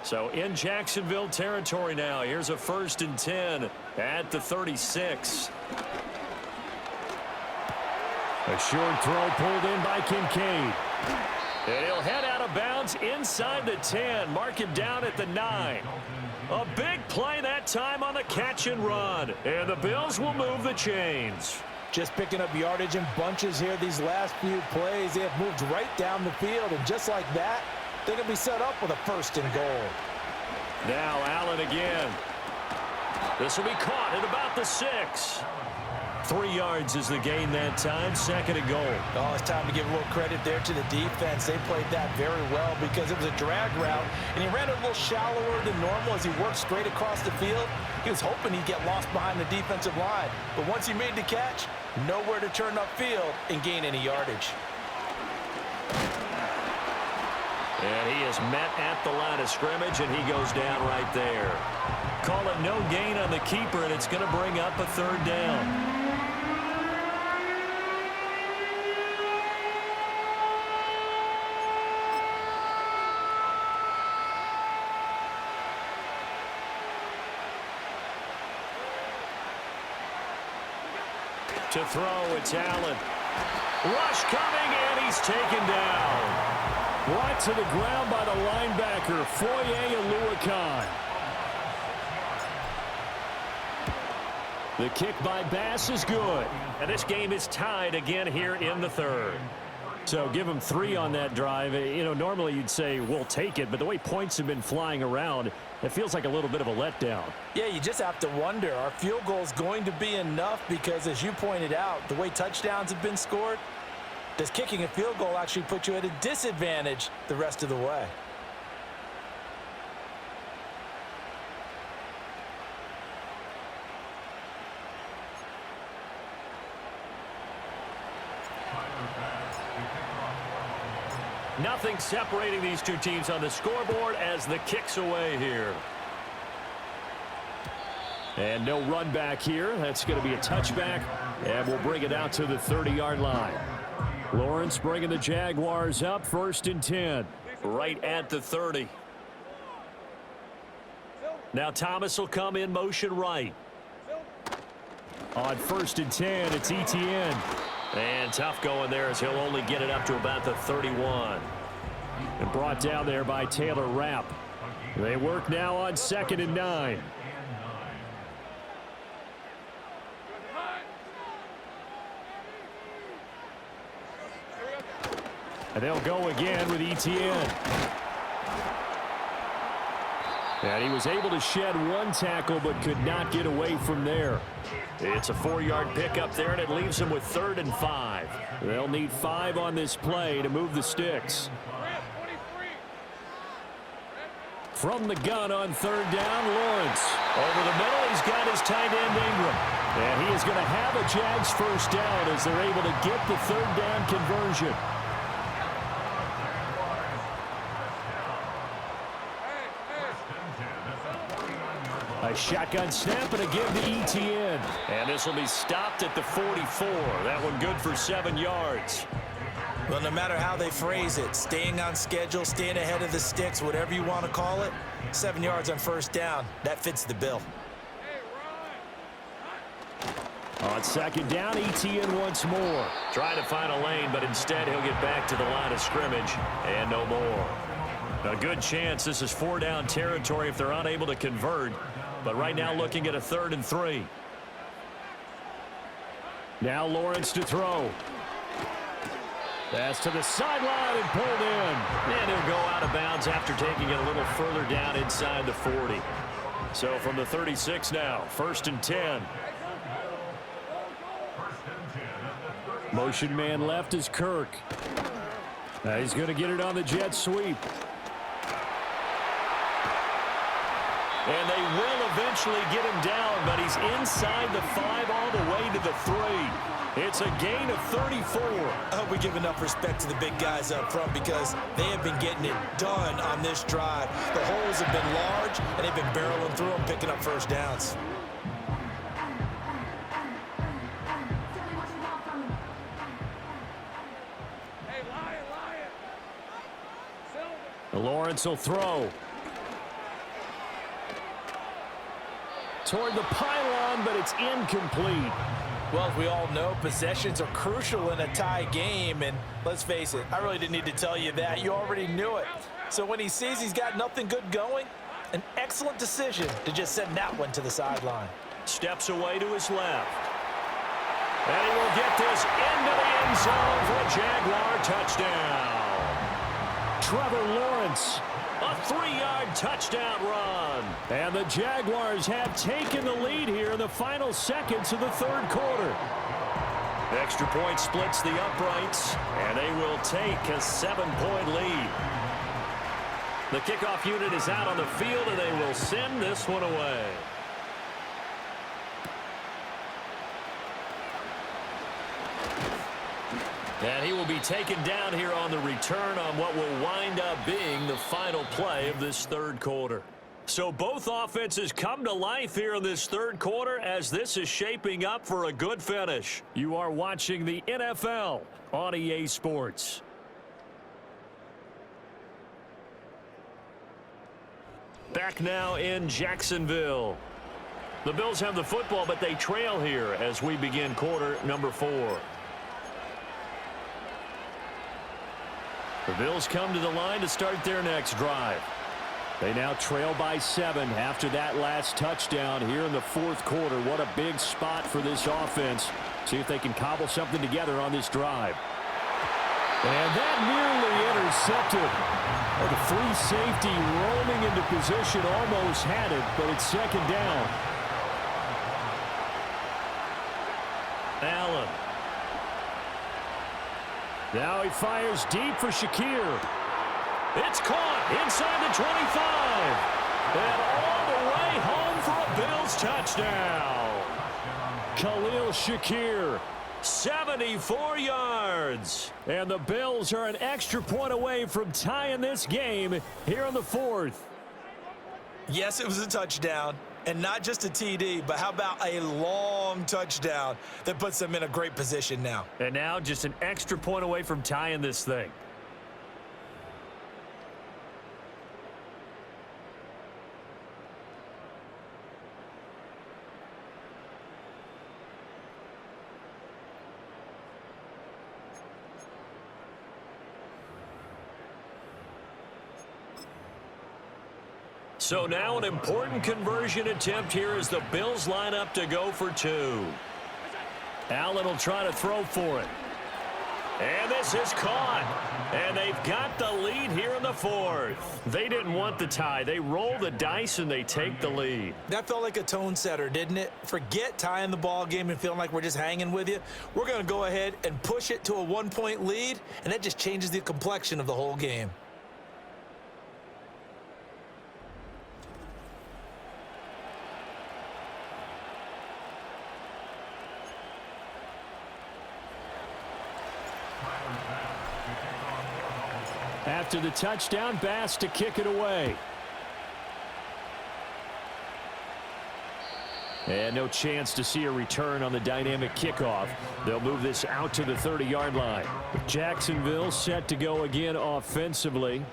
So in Jacksonville territory now. Here's a 1st and 10 at the 36. A short throw pulled in by Kincaid. And he'll head out of bounds inside the 10. Mark him down at the 9. A big play that time on the catch and run. And the Bills will move the chains. Just picking up yardage in bunches here these last few plays. They have moved right down the field, and just like that, they're going to be set up with a 1st and goal. Now Allen again. This will be caught at about the 6. 3 yards is the gain that time. 2nd and goal. Oh, it's time to give a little credit there to the defense. They played that very well because it was a drag route, and he ran a little shallower than normal as he worked straight across the field. He was hoping he'd get lost behind the defensive line, but once he made the catch, nowhere to turn upfield and gain any yardage. And he is met at the line of scrimmage, and he goes down right there. Call it no gain on the keeper, and it's going to bring up a 3rd down. To throw, it's Allen. Rush coming, and he's taken down. Brought to the ground by the linebacker, Foye Oluokun. The kick by Bass is good. And this game is tied again here in the 3rd. So give them 3 on that drive. You know, normally you'd say, we'll take it. But the way points have been flying around, it feels like a little bit of a letdown. Yeah, you just have to wonder, are field goals going to be enough? Because as you pointed out, the way touchdowns have been scored, does kicking a field goal actually put you at a disadvantage the rest of the way? Nothing separating these two teams on the scoreboard as the kick's away here. And no run back here. That's going to be a touchback, and we'll bring it out to the 30-yard line. Lawrence bringing the Jaguars up, 1st and 10, right at the 30. Now Thomas will come in motion right. On 1st and 10, it's Etienne. And tough going there as he'll only get it up to about the 31. And brought down there by Taylor Rapp. They work now on 2nd and 9. And they'll go again with Etienne. And he was able to shed 1 tackle but could not get away from there. It's a 4-yard pickup there, and it leaves them with 3rd and 5. They'll need 5 on this play to move the sticks. From the gun on 3rd down, Lawrence. Over the middle, he's got his tight end Ingram. And he is going to have a Jags 1st down as they're able to get the 3rd down conversion. A shotgun snap and again to Etienne. And this will be stopped at the 44. That one good for 7 yards. Well, no matter how they phrase it, staying on schedule, staying ahead of the sticks, whatever you want to call it, 7 yards on first down, that fits the bill. On second down, ETN once more. Trying to find a lane, but instead he'll get back to the line of scrimmage and no more. A good chance this is 4-down territory if they're unable to convert, but right now looking at a 3rd and 3. Now Lawrence to throw. Pass to the sideline and pulled in. And he'll go out of bounds after taking it a little further down inside the 40. So from the 36 now, 1st and 10. Motion man left is Kirk. Now he's going to get it on the jet sweep. And they will eventually get him down, but he's inside the 5 all the way to the 3. It's a gain of 34. I hope we give enough respect to the big guys up front because they have been getting it done on this drive. The holes have been large, and they've been barreling through them, picking up first downs. Lawrence will throw. Toward the pylon, but it's incomplete. Well, as we all know, possessions are crucial in a tie game, and let's face it, I really didn't need to tell you that. You already knew it. So when he sees he's got nothing good going, an excellent decision to just send that one to the sideline. Steps away to his left. And he will get this into the end zone for a Jaguar touchdown. Trevor Lawrence, a 3-yard touchdown run. And the Jaguars have taken the lead here in the final seconds of the 3rd quarter. Extra point splits the uprights, and they will take a 7-point lead. The kickoff unit is out on the field, and they will send this one away. And he will be taken down here on the return on what will wind up being the final play of this 3rd quarter. So both offenses come to life here in this 3rd quarter as this is shaping up for a good finish. You are watching the NFL on EA Sports. Back now in Jacksonville. The Bills have the football, but they trail here as we begin quarter number 4. The Bills come to the line to start their next drive. They now trail by 7 after that last touchdown here in the 4th quarter. What a big spot for this offense. See if they can cobble something together on this drive. And that nearly intercepted. Oh, the free safety roaming into position almost had it, but it's 2nd down. Allen. Now he fires deep for Shakir. It's caught inside the 25. And all the way home for a Bills touchdown. Khalil Shakir, 74 yards. And the Bills are an extra point away from tying this game here in the 4th. Yes, it was a touchdown. And not just a TD, but how about a long touchdown that puts them in a great position now. And now just an extra point away from tying this thing. So now an important conversion attempt here as the Bills line up to go for 2. Allen will try to throw for it. And this is caught. And they've got the lead here in the 4th. They didn't want the tie. They roll the dice and they take the lead. That felt like a tone setter, didn't it? Forget tying the ball game and feeling like we're just hanging with you. We're going to go ahead and push it to a 1-point lead, and that just changes the complexion of the whole game. After the touchdown, Bass to kick it away. And no chance to see a return on the dynamic kickoff. They'll move this out to the 30-yard line. Jacksonville set to go again offensively.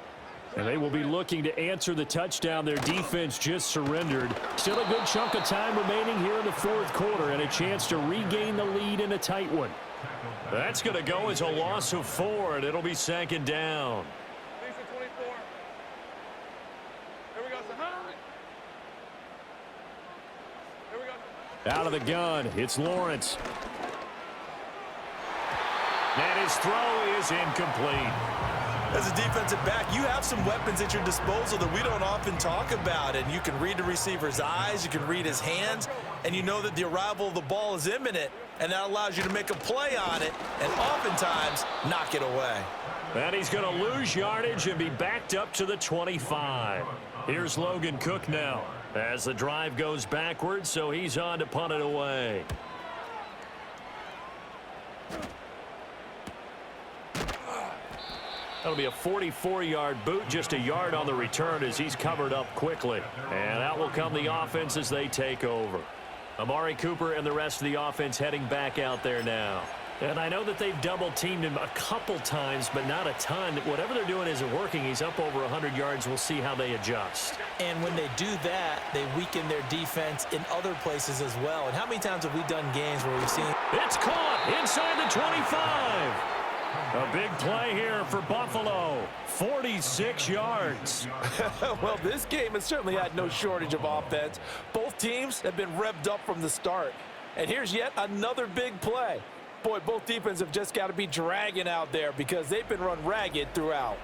And they will be looking to answer the touchdown their defense just surrendered. Still a good chunk of time remaining here in the fourth quarter and a chance to regain the lead in a tight one. That's going to go as a loss of 4, and it'll be second down. Lisa 24. Here we go, Here we go. Out of the gun, it's Lawrence. And his throw is incomplete. As a defensive back, you have some weapons at your disposal that we don't often talk about. And you can read the receiver's eyes, you can read his hands, and you know that the arrival of the ball is imminent, and that allows you to make a play on it and oftentimes knock it away. And he's going to lose yardage and be backed up to the 25. Here's Logan Cook now as the drive goes backwards, so he's on to punt it away. That'll be a 44-yard boot, just a yard on the return as he's covered up quickly. And out will come the offense as they take over. Amari Cooper and the rest of the offense heading back out there now. And I know that they've double-teamed him a couple times, but not a ton. Whatever they're doing isn't working. He's up over 100 yards. We'll see how they adjust. And when they do that, they weaken their defense in other places as well. And how many times have we done games where we've seen... It's caught inside the 25. A big play here for Buffalo. 46 yards. Well, this game has certainly had no shortage of offense. Both teams have been revved up from the start. And here's yet another big play. Boy, both defenses have just got to be dragging out there because they've been run ragged throughout.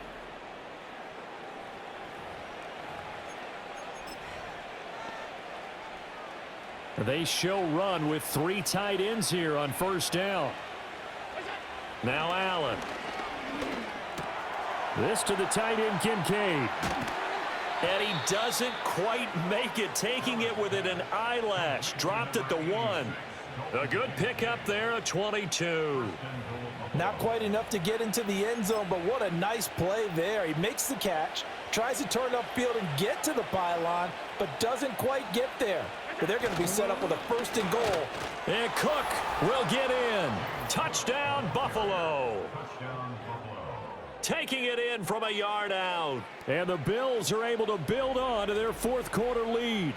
They show run with 3 tight ends here on first down. Now Allen. This to the tight end, Kincaid. And he doesn't quite make it, taking it within an eyelash. Dropped at the 1. A good pickup there, a 22. Not quite enough to get into the end zone, but what a nice play there. He makes the catch, tries to turn upfield and get to the pylon, but doesn't quite get there. But they're going to be set up with a 1st and goal. And Cook will get in. Touchdown, Buffalo. Taking it in from a yard out. And the Bills are able to build on to their fourth quarter lead.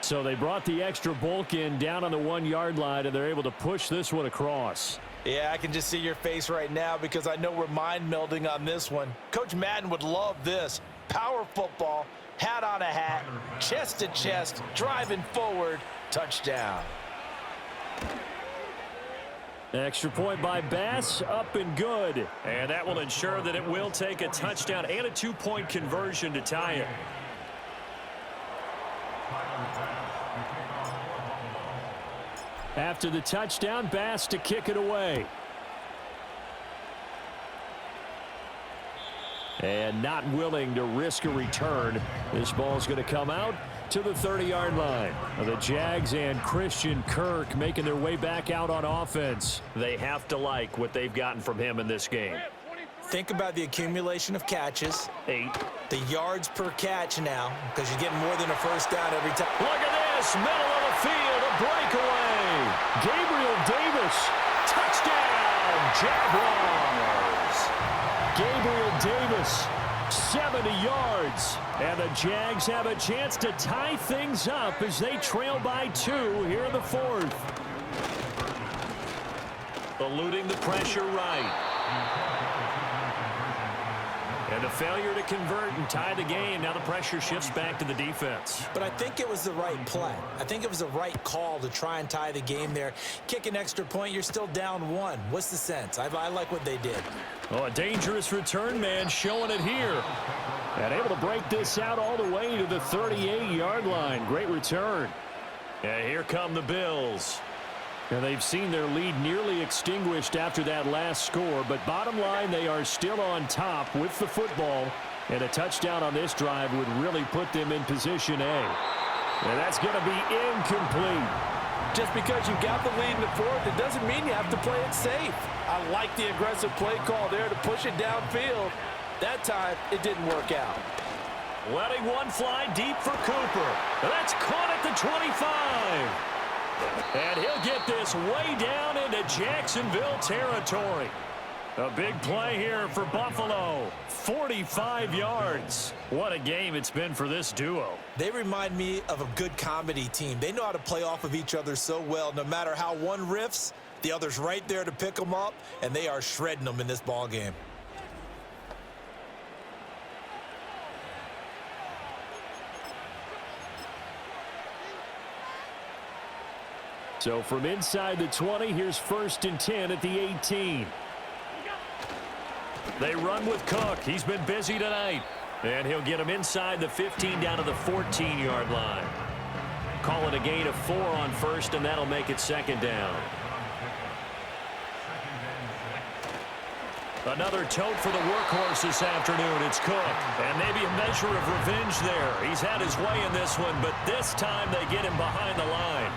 So they brought the extra bulk in down on the 1-yard line, and they're able to push this one across. Yeah, I can just see your face right now because I know we're mind melding on this one. Coach Madden would love this. Power football, hat on a hat, chest to chest, driving forward, touchdown. Extra point by Bass, up and good. And that will ensure that it will take a touchdown and a 2-point conversion to tie it. After the touchdown, Bass to kick it away. And not willing to risk a return. This ball's going to come out to the 30-yard line. The Jags and Christian Kirk making their way back out on offense. They have to like what they've gotten from him in this game. Think about the accumulation of catches. 8. The yards per catch now, because you're getting more than a first down every time. Look at this, middle of the field, a breakaway. Gabriel Davis, touchdown, Jaguars. Gabriel Davis, 70 yards. And the Jags have a chance to tie things up as they trail by 2 here in the fourth. Eluding the pressure right. And a failure to convert and tie the game. Now the pressure shifts back to the defense. But I think it was the right play. I think it was the right call to try and tie the game there. Kick an extra point, you're still down 1. What's the sense? I like what they did. Oh, a dangerous return man showing it here. And able to break this out all the way to the 38-yard line. Great return. And here come the Bills. And they've seen their lead nearly extinguished after that last score. But bottom line, they are still on top with the football. And a touchdown on this drive would really put them in position A. And that's going to be incomplete. Just because you got the lead in the fourth, it doesn't mean you have to play it safe. I like the aggressive play call there to push it downfield. That time, it didn't work out. letting one fly deep for Cooper. That's caught at the 25. And he'll get this way down into Jacksonville territory. A big play here for Buffalo. 45 yards. What a game it's been for this duo. They remind me of a good comedy team. They know how to play off of each other so well. No matter how one riffs, the other's right there to pick them up, and they are shredding them in this ball game. So from inside the 20, here's 1st and 10 at the 18. They run with Cook. He's been busy tonight. And he'll get him inside the 15 down to the 14-yard line. Call it a gain of 4 on 1st, and that'll make it 2nd down. Another tote for the workhorse this afternoon. It's Cook. And maybe a measure of revenge there. He's had his way in this one, but this time they get him behind the line.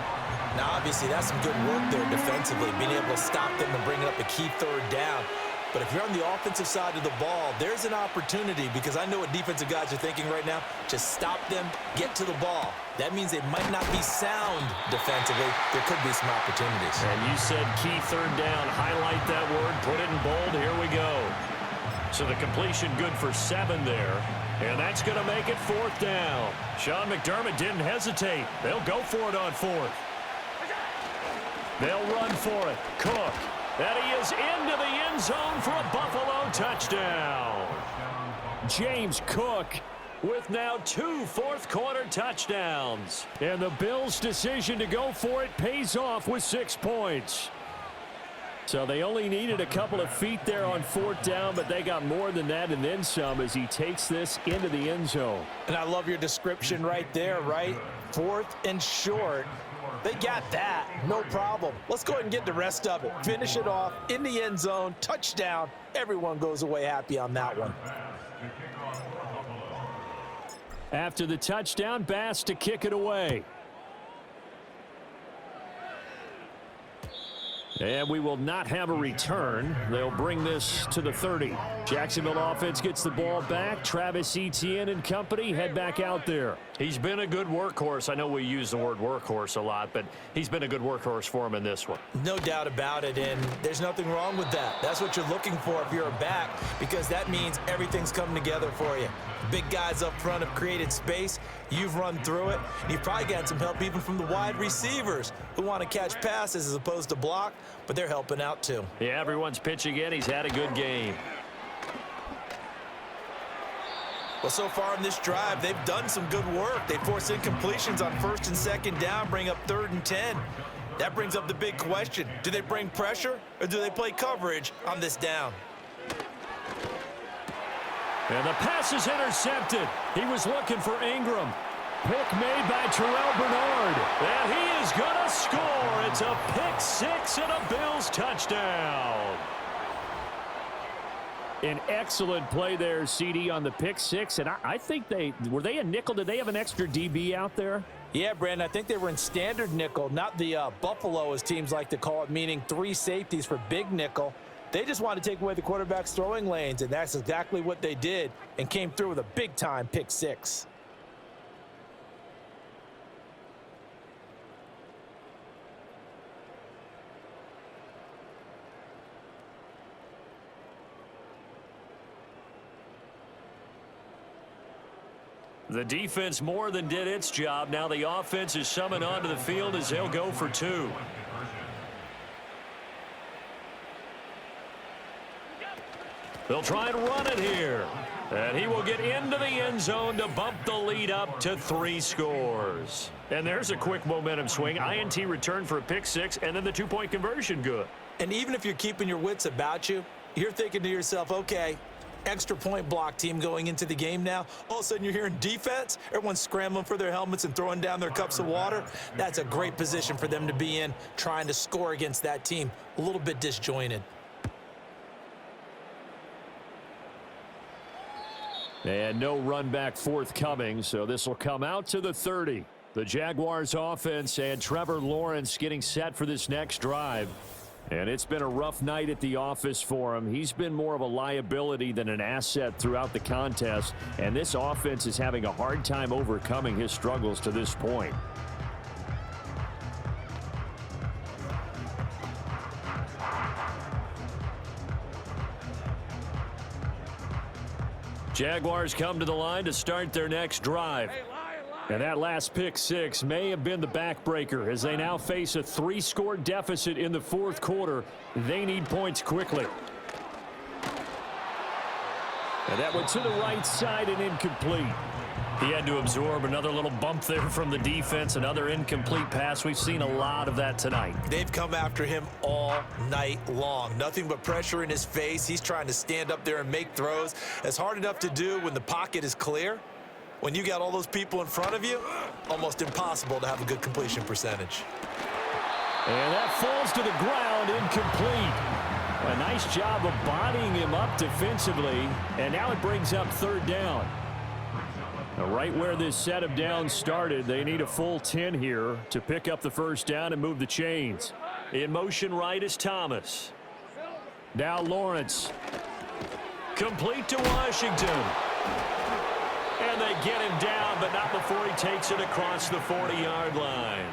Now, obviously, that's some good work there defensively, being able to stop them and bring up a key 3rd down. But if you're on the offensive side of the ball, there's an opportunity, because I know what defensive guys are thinking right now. Just stop them, get to the ball. That means they might not be sound defensively. There could be some opportunities. And you said key 3rd down. Highlight that word, put it in bold. Here we go. So the completion good for 7 there. And that's going to make it 4th down. Sean McDermott didn't hesitate. They'll go for it on 4th. They'll run for it. Cook. And he is into the end zone for a Buffalo touchdown. James Cook with now 2 fourth-quarter touchdowns. And the Bills' decision to go for it pays off with 6 points. So they only needed a couple of feet there on 4th down, but they got more than that and then some as he takes this into the end zone. And I love your description right there, right? 4th and short. They got that. No problem. Let's go ahead and get the rest of it. Finish it off in the end zone. Touchdown. Everyone goes away happy on that one. After the touchdown, Bass to kick it away. And we will not have a return. They'll bring this to the 30. Jacksonville offense gets the ball back. Travis Etienne and company head back out there. He's been a good workhorse. I know we use the word workhorse a lot, but he's been a good workhorse for him in this one. No doubt about it, and there's nothing wrong with that. That's what you're looking for if you're a back, because that means everything's coming together for you. Big guys up front have created space. You've run through it. You've probably gotten some help even from the wide receivers who want to catch passes as opposed to block, but they're helping out too. Yeah, everyone's pitching in. He's had a good game. Well, so far in this drive, they've done some good work. They force incompletions on 1st and 2nd down, bring up 3rd and 10. That brings up the big question. Do they bring pressure or do they play coverage on this down? And the pass is intercepted. He was looking for Ingram. Pick made by Terrell Bernard. And he is going to score. It's a pick 6 and a Bills touchdown. An excellent play there, CD, on the pick 6. And I think were they a nickel? Did they have an extra DB out there? Yeah, Brandon, I think they were in standard nickel, not the Buffalo, as teams like to call it, meaning 3 safeties for big nickel. They just wanted to take away the quarterback's throwing lanes, and that's exactly what they did, and came through with a big-time pick 6. The defense more than did its job. Now the offense is summoned onto the field as they'll go for 2. They'll try and run it here. And he will get into the end zone to bump the lead up to 3 scores. And there's a quick momentum swing. INT return for a pick 6, and then the 2-point conversion good. And even if you're keeping your wits about you, you're thinking to yourself, okay, extra point block team going into the game now. All of a sudden you're hearing defense. Everyone's scrambling for their helmets and throwing down their cups of water. That's a great position for them to be in, trying to score against that team. A little bit disjointed. And no run back forthcoming, so this will come out to the 30. The Jaguars offense and Trevor Lawrence getting set for this next drive. And it's been a rough night at the office for him. He's been more of a liability than an asset throughout the contest, and this offense is having a hard time overcoming his struggles to this point. Jaguars come to the line to start their next drive. And that last pick six may have been the backbreaker as they now face a 3-score deficit in the fourth quarter. They need points quickly. And that went to the right side and incomplete. He had to absorb another little bump there from the defense, another incomplete pass. We've seen a lot of that tonight. They've come after him all night long. Nothing but pressure in his face. He's trying to stand up there and make throws. It's hard enough to do when the pocket is clear. When you got all those people in front of you, almost impossible to have a good completion percentage. And that falls to the ground, incomplete. A nice job of bodying him up defensively, and now it brings up third down. Right where this set of downs started, they need a full 10 here to pick up the first down and move the chains. In motion right is Thomas. Now Lawrence. Complete to Washington. And they get him down, but not before he takes it across the 40-yard line.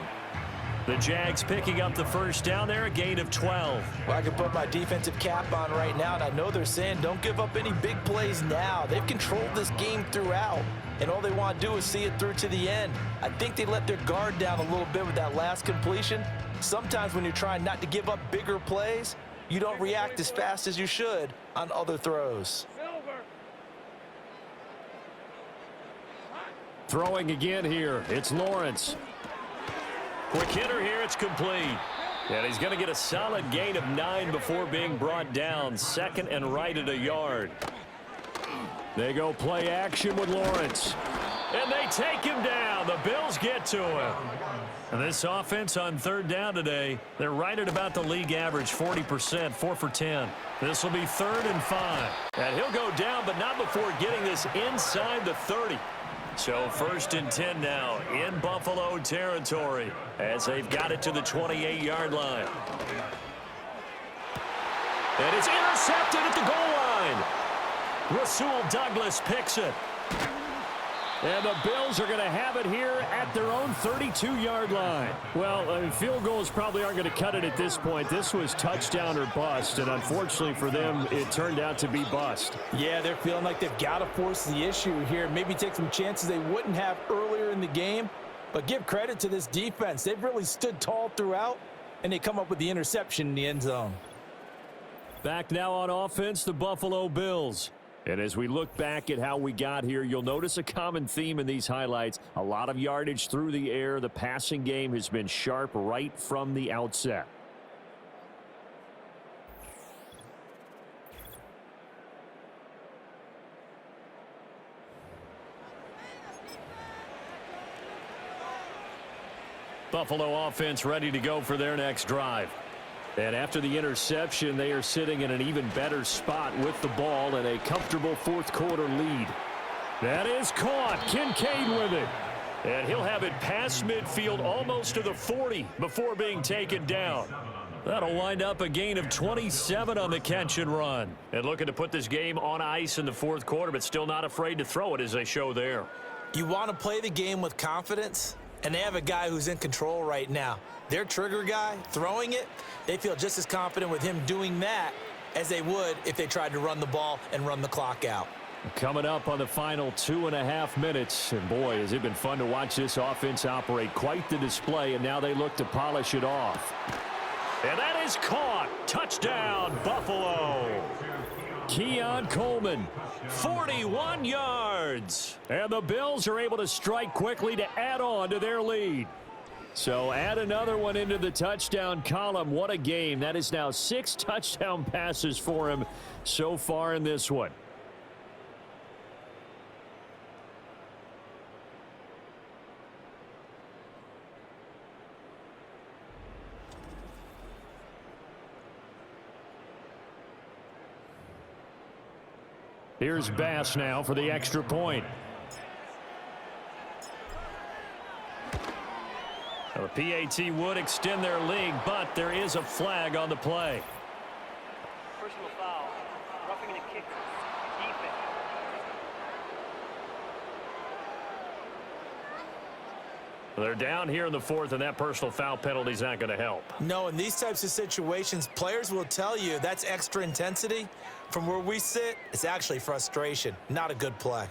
The Jags picking up the first down there, a gain of 12. Well, I can put my defensive cap on right now, and I know they're saying don't give up any big plays now. They've controlled this game throughout, and all they want to do is see it through to the end. I think they let their guard down a little bit with that last completion. Sometimes when you're trying not to give up bigger plays, you don't react as fast as you should on other throws. Throwing again here, it's Lawrence. Quick hitter here, it's complete. And he's going to get a solid gain of 9 before being brought down. Second and right at a yard. They go play action with Lawrence. And they take him down. The Bills get to him. And this offense on third down today, they're right at about the league average, 40%, 4 for 10. This will be 3rd and 5. And he'll go down, but not before getting this inside the 30. So 1st and 10 now in Buffalo territory as they've got it to the 28-yard line. And it's intercepted at the goal line. Rasul Douglas picks it. And the Bills are going to have it here at their own 32-yard line. Well, field goals probably aren't going to cut it at this point. This was touchdown or bust, and unfortunately for them, it turned out to be bust. Yeah, they're feeling like they've got to force the issue here. Maybe take some chances they wouldn't have earlier in the game. But give credit to this defense. They've really stood tall throughout, and they come up with the interception in the end zone. Back now on offense, the Buffalo Bills. And as we look back at how we got here, you'll notice a common theme in these highlights. A lot of yardage through the air. The passing game has been sharp right from the outset. Buffalo offense ready to go for their next drive. And after the interception, they are sitting in an even better spot with the ball and a comfortable fourth quarter lead. That is caught. Kincaid with it. And he'll have it past midfield almost to the 40 before being taken down. That'll wind up a gain of 27 on the catch and run. And looking to put this game on ice in the fourth quarter, but still not afraid to throw it as they show there. You want to play the game with confidence, and they have a guy who's in control right now. Their trigger guy throwing it, they feel just as confident with him doing that as they would if they tried to run the ball and run the clock out. Coming up on the final 2.5 minutes, and boy, has it been fun to watch this offense operate. Quite the display, and now they look to polish it off. And that is caught. Touchdown, Buffalo. Keon Coleman, 41 yards. And the Bills are able to strike quickly to add on to their lead. So add another one into the touchdown column. What a game. That is now 6 touchdown passes for him so far in this one. Here's Bass now for the extra point. Well, the PAT would extend their lead, but there is a flag on the play. Personal foul. Roughing the kick. Defense. They're down here in the fourth, and that personal foul penalty is not going to help. No, in these types of situations, players will tell you that's extra intensity. From where we sit, it's actually frustration, not a good play.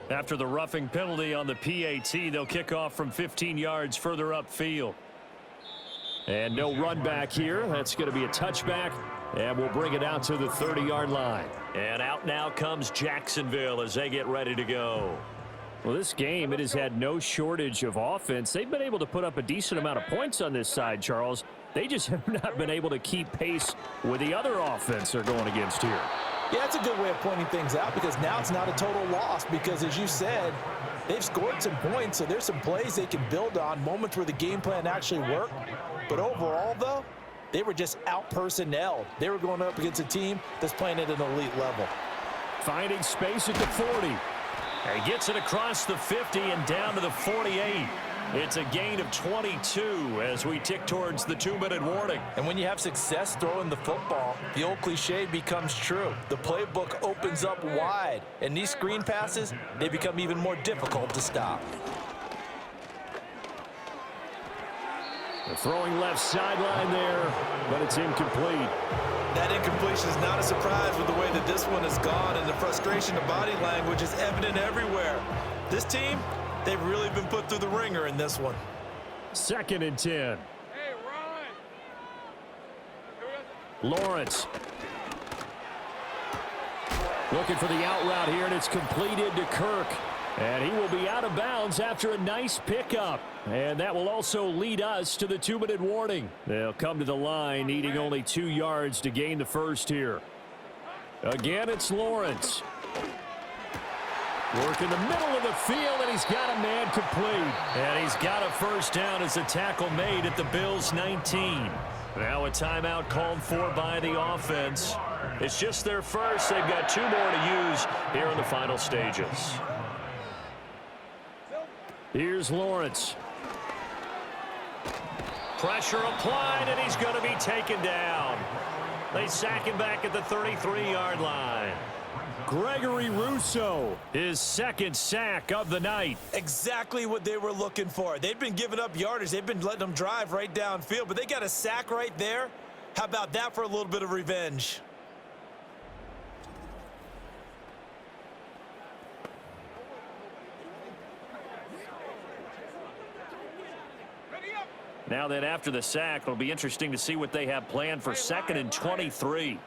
After the roughing penalty on the PAT, they'll kick off from 15 yards further upfield. And no run back here. That's going to be a touchback, and we'll bring it out to the 30-yard line. And out now comes Jacksonville as they get ready to go. Well, this game, it has had no shortage of offense. They've been able to put up a decent amount of points on this side, Charles. They just have not been able to keep pace with the other offense they're going against here. Yeah, that's a good way of pointing things out because now it's not a total loss because, as you said, they've scored some points, so there's some plays they can build on, moments where the game plan actually worked. But overall, though, they were just out-personnelled. They were going up against a team that's playing at an elite level. Finding space at the 40. He gets it across the 50 and down to the 48. It's a gain of 22 as we tick towards the 2-minute warning. And when you have success throwing the football, the old cliche becomes true. The playbook opens up wide, and these screen passes, they become even more difficult to stop. The throwing left sideline there, but it's incomplete. That incompletion is not a surprise with the way that this one has gone, and the frustration of body language is evident everywhere. This team, they've really been put through the ringer in this one. 2nd and 10. Hey, Ron. Lawrence. Looking for the out route here, and it's completed to Kirk. And he will be out of bounds after a nice pickup. And that will also lead us to the 2-minute warning. They'll come to the line, needing only 2 yards to gain the first here. Again, it's Lawrence. Work in the middle of the field, and he's got a man complete. And he's got a first down as a tackle made at the Bills' 19. Now a timeout called for by the offense. It's just their first. They've got 2 more to use here in the final stages. Here's Lawrence. Pressure applied, and he's going to be taken down. They sack him back at the 33-yard line. Gregory Rousseau, his 2nd sack of the night. Exactly what they were looking for. They've been giving up yardage. They've been letting them drive right downfield, but they got a sack right there. How about that for a little bit of revenge? Now then, after the sack, it'll be interesting to see what they have planned for 2nd and 23.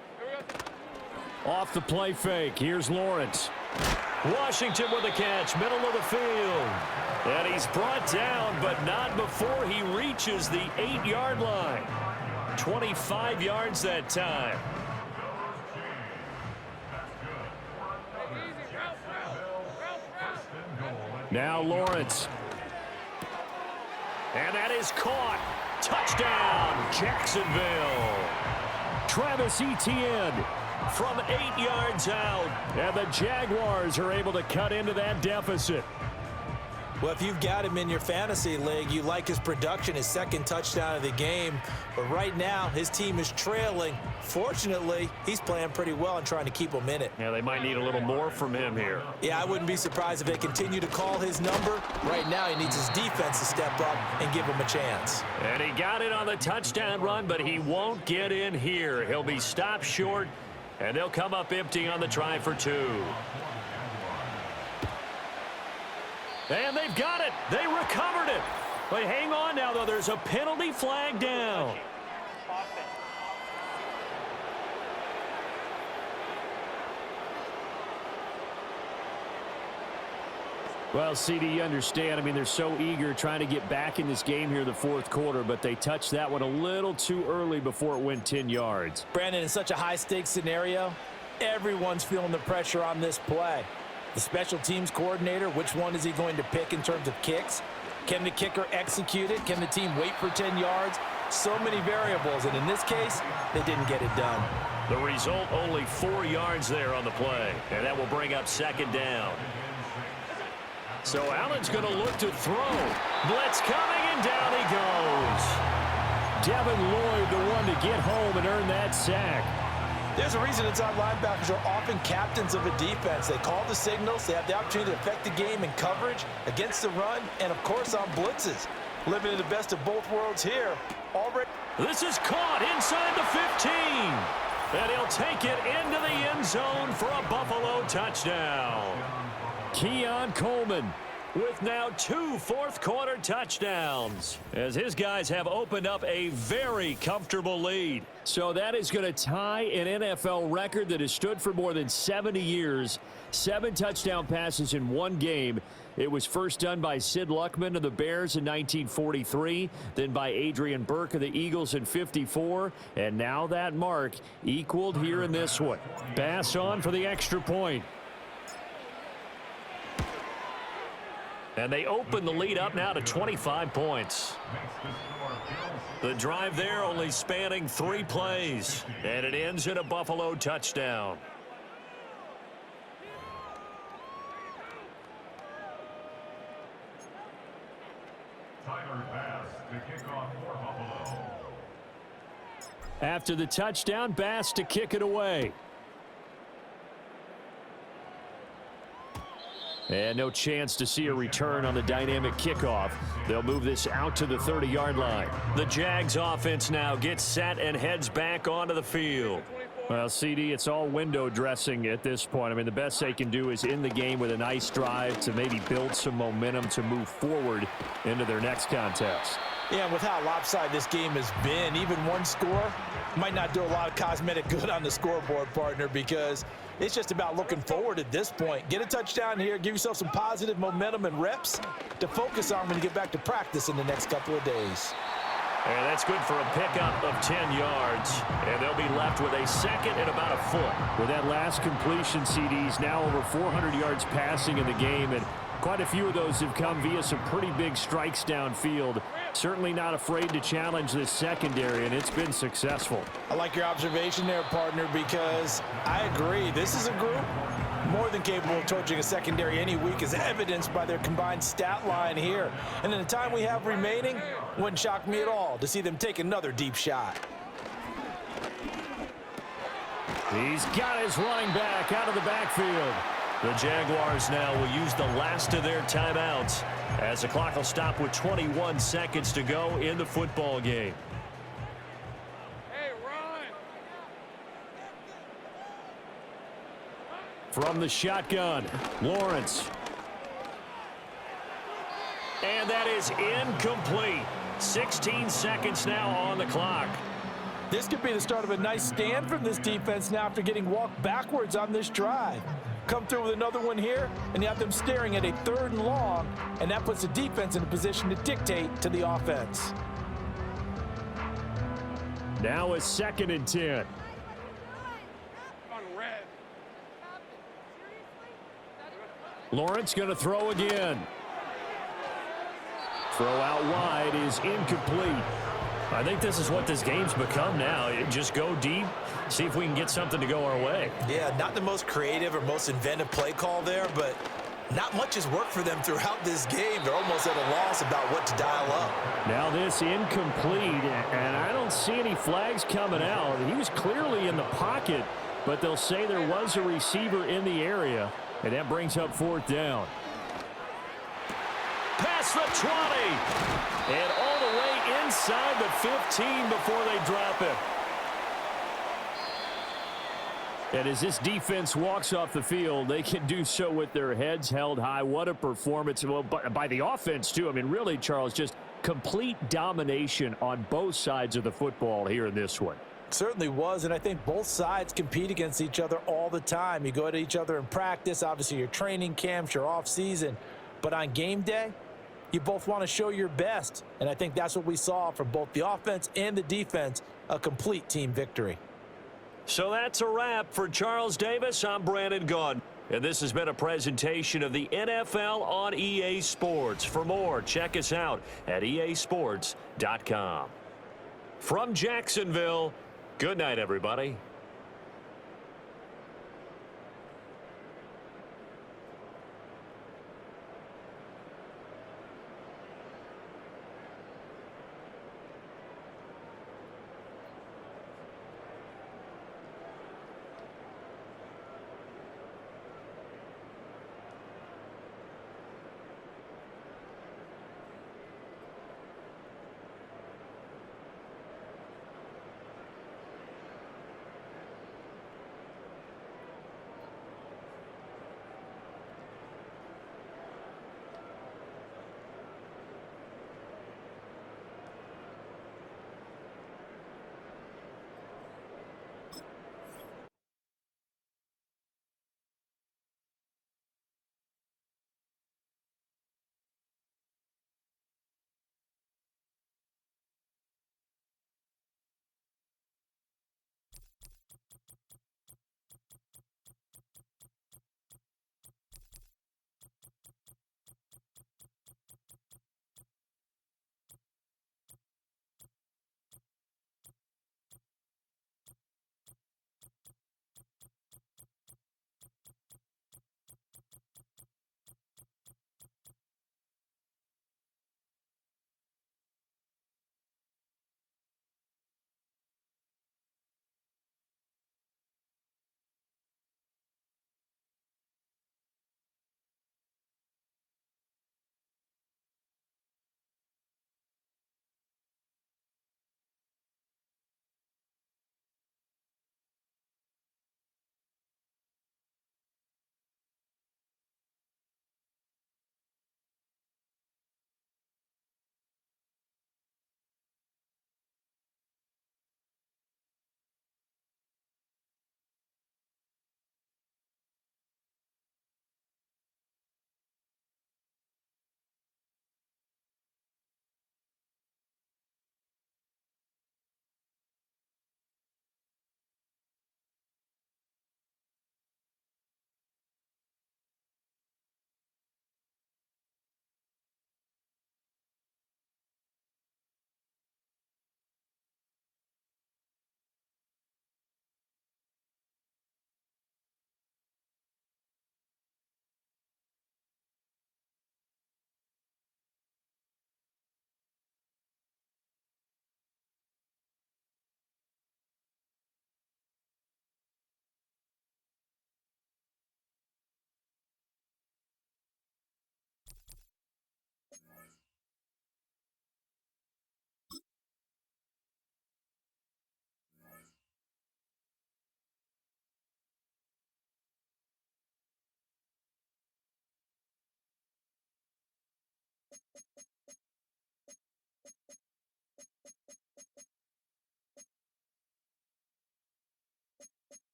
Off the play fake, here's Lawrence. Washington with a catch, middle of the field. And he's brought down, but not before he reaches the 8-yard line. 25 yards that time. Now Lawrence. And that is caught. Touchdown, Jacksonville. Travis Etienne from 8 yards out. And the Jaguars are able to cut into that deficit. Well, if you've got him in your fantasy league, you like his production, his 2nd touchdown of the game. But right now, his team is trailing. Fortunately, he's playing pretty well and trying to keep them in it. Yeah, they might need a little more from him here. Yeah, I wouldn't be surprised if they continue to call his number. Right now, he needs his defense to step up and give him a chance. And he got it on the touchdown run, but he won't get in here. He'll be stopped short, and they'll come up empty on the try for 2. And they've got it. They recovered it. But hang on now, though. There's a penalty flag down. Well, CD, you understand. I mean, they're so eager trying to get back in this game here in the 4th quarter, but they touched that one a little too early before it went 10 yards. Brandon, in such a high-stakes scenario, everyone's feeling the pressure on this play. The special teams coordinator, which one is he going to pick in terms of kicks? Can the kicker execute it? Can the team wait for 10 yards? So many variables, and in this case, they didn't get it done. The result, only 4 yards there on the play, and that will bring up second down. So Allen's going to look to throw. Blitz coming, and down he goes. Devin Lloyd, the one to get home and earn that sack. There's a reason inside linebackers are often captains of a defense. They call the signals. They have the opportunity to affect the game in coverage, against the run, and, of course, on blitzes. Living in the best of both worlds here. Already. This is caught inside the 15. And he'll take it into the end zone for a Buffalo touchdown. Keon Coleman with now 2 fourth-quarter touchdowns, as his guys have opened up a very comfortable lead. So that is going to tie an NFL record that has stood for more than 70 years. 7 touchdown passes in one game. It was first done by Sid Luckman of the Bears in 1943, then by Adrian Burke of the Eagles in 54, and now that mark equaled here in this one. Bass on for the extra point. And they open the lead up now to 25 points. The drive there only spanning 3 plays, and it ends in a Buffalo touchdown. After the touchdown, Bass to kick it away. And no chance to see a return on the dynamic kickoff. They'll move this out to the 30-yard line. The Jags offense now gets set and heads back onto the field. Well, CD, it's all window dressing at this point. I mean, the best they can do is end the game with a nice drive to maybe build some momentum to move forward into their next contest. Yeah, with how lopsided this game has been, even one score might not do a lot of cosmetic good on the scoreboard, partner, because it's just about looking forward at this point. Get a touchdown here, give yourself some positive momentum and reps to focus on when you get back to practice in the next couple of days. And that's good for a pickup of 10 yards. And they'll be left with a second and about a foot. With that last completion, CDs now over 400 yards passing in the game, and quite a few of those have come via some pretty big strikes downfield. Certainly not afraid to challenge this secondary, and it's been successful. I like your observation there, partner, because I agree. This is a group more than capable of torching a secondary any week, as evidenced by their combined stat line here. And in the time we have remaining, wouldn't shock me at all to see them take another deep shot. He's got his running back out of the backfield. The Jaguars now will use the last of their timeouts as the clock will stop with 21 seconds to go in the football game. Hey, run! From the shotgun, Lawrence. And that is incomplete. 16 seconds now on the clock. This could be the start of a nice stand from this defense now after getting walked backwards on this drive. Come through with another one here, and you have them staring at a 3rd and long, and that puts the defense in a position to dictate to the offense. Now a 2nd and 10. On red. Lawrence going to throw again. Throw out wide is incomplete. I think this is what this game's become now. Just go deep, see if we can get something to go our way. Yeah, not the most creative or most inventive play call there, but not much has worked for them throughout this game. They're almost at a loss about what to dial up. Now this incomplete, and I don't see any flags coming out. He was clearly in the pocket, but they'll say there was a receiver in the area, and that brings up 4th down. Past the 20, and all the way inside the 15 before they drop it. And as this defense walks off the field, they can do so with their heads held high. What a performance by the offense, too. I mean, really, Charles, just complete domination on both sides of the football here in this one. Certainly was, and I think both sides compete against each other all the time. You go at each other in practice, obviously your training camps, your off-season, but on game day, you both want to show your best, and I think that's what we saw from both the offense and the defense, a complete team victory. So that's a wrap for Charles Davis. I'm Brandon Gaudin, and this has been a presentation of the NFL on EA Sports. For more, check us out at easports.com. From Jacksonville, good night, everybody.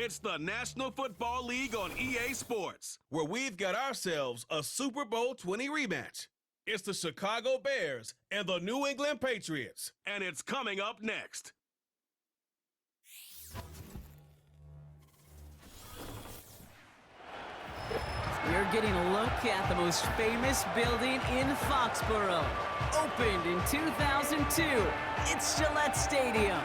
It's the National Football League on EA Sports, where we've got ourselves a Super Bowl 20 rematch. It's the Chicago Bears and the New England Patriots, and it's coming up next. We're getting a look at the most famous building in Foxborough. Opened in 2002, it's Gillette Stadium.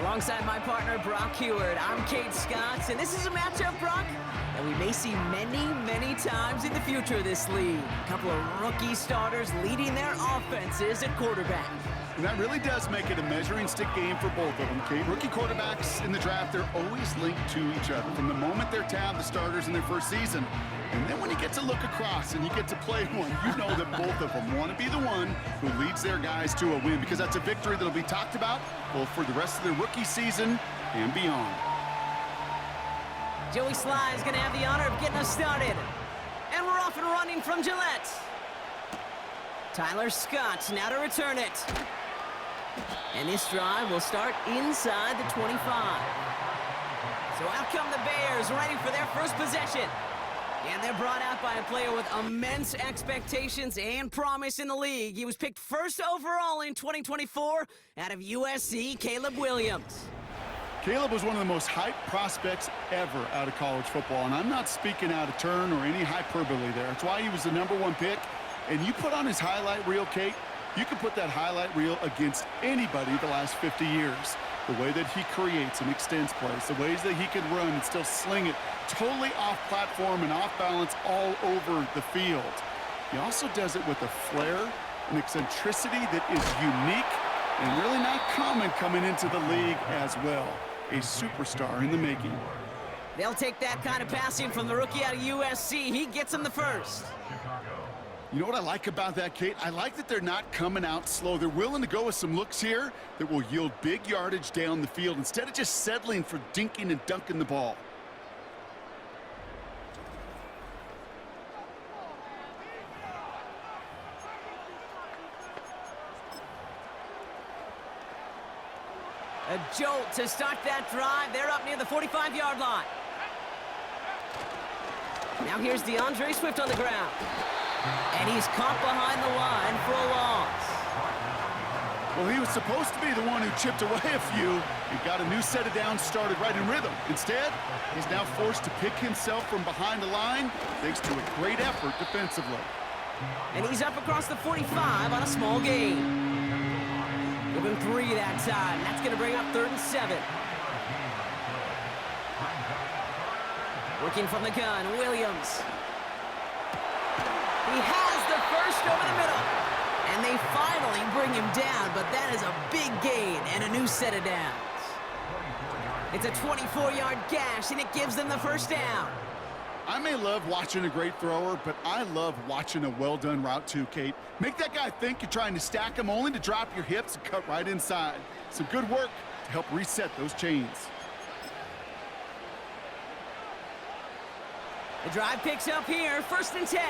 Alongside my partner, Brock Heward, I'm Kate Scott, and this is a matchup, Brock, that we may see many, many times in the future of this league. A couple of rookie starters leading their offenses at quarterback. And that really does make it a measuring stick game for both of them, Kate. Rookie quarterbacks in the draft, they're always linked to each other from the moment they're tabbed the starters in their first season. And then when you get to look across and you get to play one, you know that both of them want to be the one who leads their guys to a win, because that's a victory that'll be talked about both for the rest of their rookie season and beyond. Joey Sly is going to have the honor of getting us started. And we're off and running from Gillette. Tyler Scott now to return it. And this drive will start inside the 25. So out come the Bears, ready for their first possession. And they're brought out by a player with immense expectations and promise in the league. He was picked first overall in 2024 out of USC, Caleb Williams. Caleb was one of the most hyped prospects ever out of college football, and I'm not speaking out of turn or any hyperbole there. It's why he was the #1 pick. And you put on his highlight reel, Kate, you can put that highlight reel against anybody the last 50 years. The way that he creates and extends plays, the ways that he can run and still sling it totally off platform and off balance all over the field. He also does it with a flair and eccentricity that is unique and really not common coming into the league as well. A superstar in the making. They'll take that kind of passing from the rookie out of USC. He gets him the first. You know what I like about that, Kate? I like that they're not coming out slow. They're willing to go with some looks here that will yield big yardage down the field instead of just settling for dinking and dunking the ball. A jolt to start that drive. They're up near the 45-yard line. Now here's DeAndre Swift on the ground. And he's caught behind the line for a loss. Well, he was supposed to be the one who chipped away a few and got a new set of downs started right in rhythm. Instead, he's now forced to pick himself from behind the line thanks to a great effort defensively. And he's up across the 45 on a small gain. Give him 3 that time. That's going to bring up 3rd and 7. Working from the gun, Williams. He has the first over the middle. And they finally bring him down, but that is a big gain and a new set of downs. It's a 24-yard gash, and it gives them the first down. I may love watching a great thrower, but I love watching a well-done route too, Kate. Make that guy think you're trying to stack him only to drop your hips and cut right inside. Some good work to help reset those chains. The drive picks up here, 1st and 10.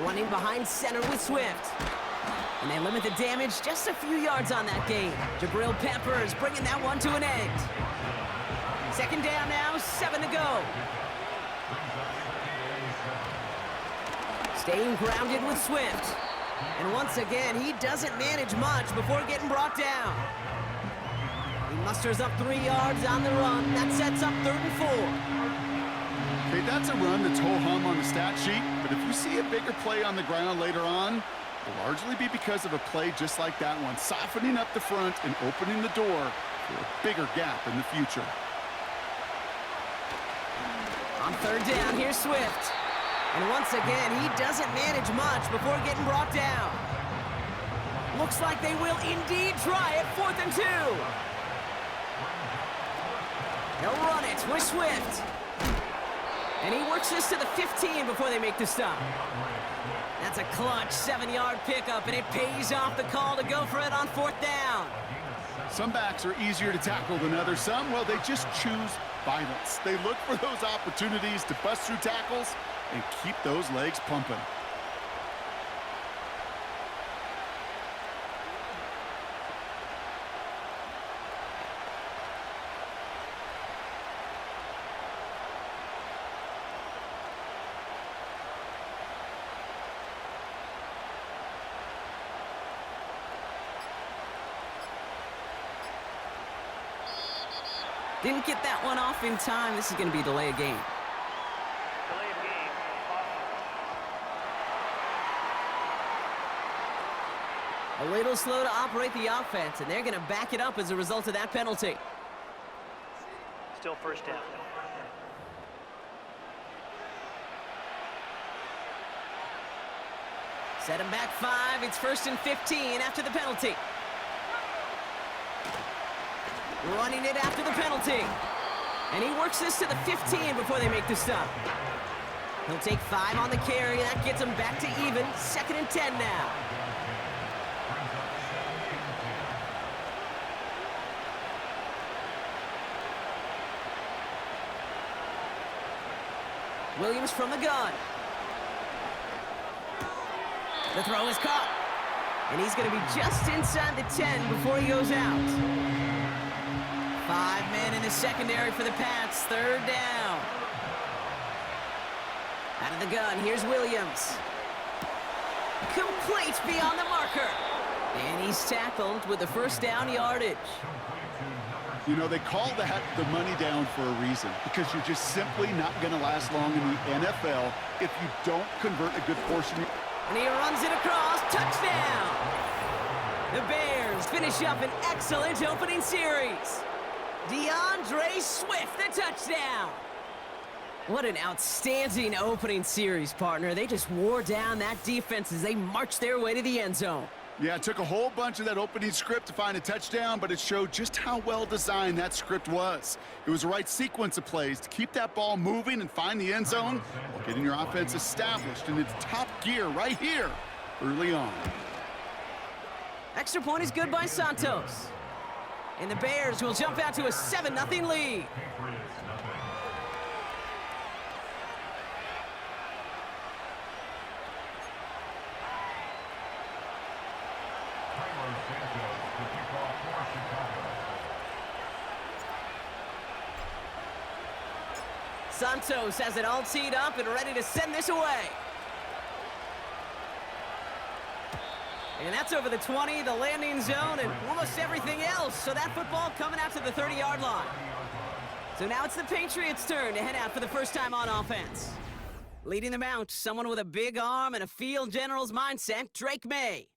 Running behind center with Swift. And they limit the damage just a few yards on that gain. Jabril Peppers bringing that one to an end. 2nd down now, 7 to go. Staying grounded with Swift. And once again, he doesn't manage much before getting brought down. He musters up 3 yards on the run. That sets up 3rd and 4. Okay, that's a run that's ho-hum on the stat sheet, but if you see a bigger play on the ground later on, it'll largely be because of a play just like that one, softening up the front and opening the door for a bigger gap in the future. On 3rd down, here's Swift. And once again, he doesn't manage much before getting brought down. Looks like they will indeed try it, 4th and 2. They'll run it with Swift. And he works this to the 15 before they make the stop. That's a clutch 7-yard pickup, and it pays off the call to go for it on 4th down. Some backs are easier to tackle than others. Some, well, they just choose violence. They look for those opportunities to bust through tackles and keep those legs pumping. Didn't get that one off in time. This is going to be delay of game. Delay of game. A little slow to operate the offense, and they're going to back it up as a result of that penalty. Still 1st down. Set him back 5. It's 1st and 15 after the penalty. Running it after the penalty. And he works this to the 15 before they make the stop. He'll take 5 on the carry. That gets him back to even. 2nd and 10 now. Williams from the gun. The throw is caught. And he's going to be just inside the 10 before he goes out. 5 men in the secondary for the Pats. 3rd down. Out of the gun, here's Williams. Complete beyond the marker. And he's tackled with the 1st down yardage. You know, they call that the money down for a reason, because you're just simply not going to last long in the NFL if you don't convert a good portion. And he runs it across. Touchdown! The Bears finish up an excellent opening series. DeAndre Swift, the touchdown! What an outstanding opening series, partner. They just wore down that defense as they marched their way to the end zone. Yeah, it took a whole bunch of that opening script to find a touchdown, but it showed just how well designed that script was. It was the right sequence of plays to keep that ball moving and find the end zone while getting your offense established in its top gear right here early on. Extra point is good by Santos. And the Bears will jump out to a 7-0 lead. Santos has it all teed up and ready to send this away. And that's over the 20, the landing zone, and almost everything else. So that football coming out to the 30-yard line. So now it's the Patriots' turn to head out for the first time on offense. Leading them out, someone with a big arm and a field general's mindset, Drake May.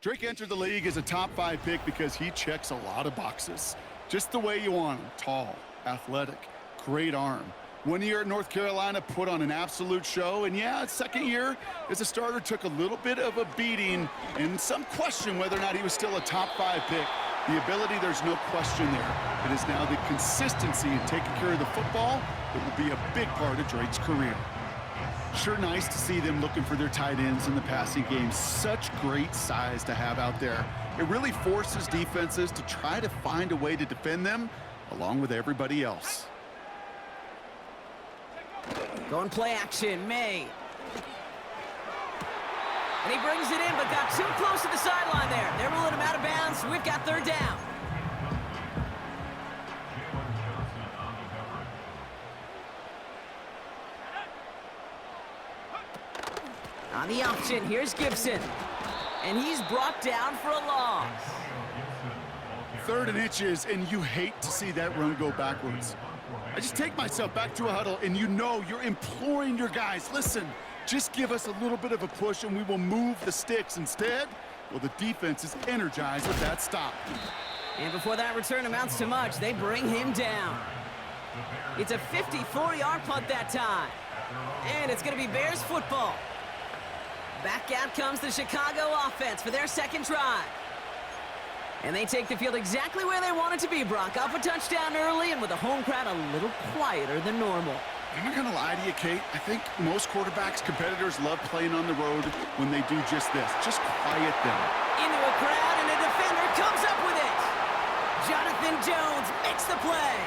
Drake entered the league as a top 5 pick because he checks a lot of boxes. Just the way you want him. Tall, athletic, great arm. 1 year at North Carolina, put on an absolute show. And yeah, his 2nd year as a starter took a little bit of a beating and some question whether or not he was still a top 5 pick. The ability, there's no question there. It is now the consistency in taking care of the football that will be a big part of Drake's career. Sure nice to see them looking for their tight ends in the passing game. Such great size to have out there. It really forces defenses to try to find a way to defend them along with everybody else. Going play action, May. And he brings it in, but got too close to the sideline there. They're ruling him out of bounds. We've got 3rd down. On the option, here's Gibson. And he's brought down for a loss. 3rd and inches, and you hate to see that run go backwards. I just take myself back to a huddle, and you know you're imploring your guys, listen, just give us a little bit of a push and we will move the sticks. Instead, well, the defense is energized with that stop. And before that return amounts to much, they bring him down. It's a 54-yard punt that time. And it's going to be Bears football. Back out comes the Chicago offense for their 2nd drive. And they take the field exactly where they want it to be, Brock. Up a touchdown early and with the home crowd a little quieter than normal. I'm not going to lie to you, Kate. I think most quarterbacks, competitors love playing on the road when they do just this. Just quiet them. Into a crowd and a defender comes up with it. Jonathan Jones makes the play.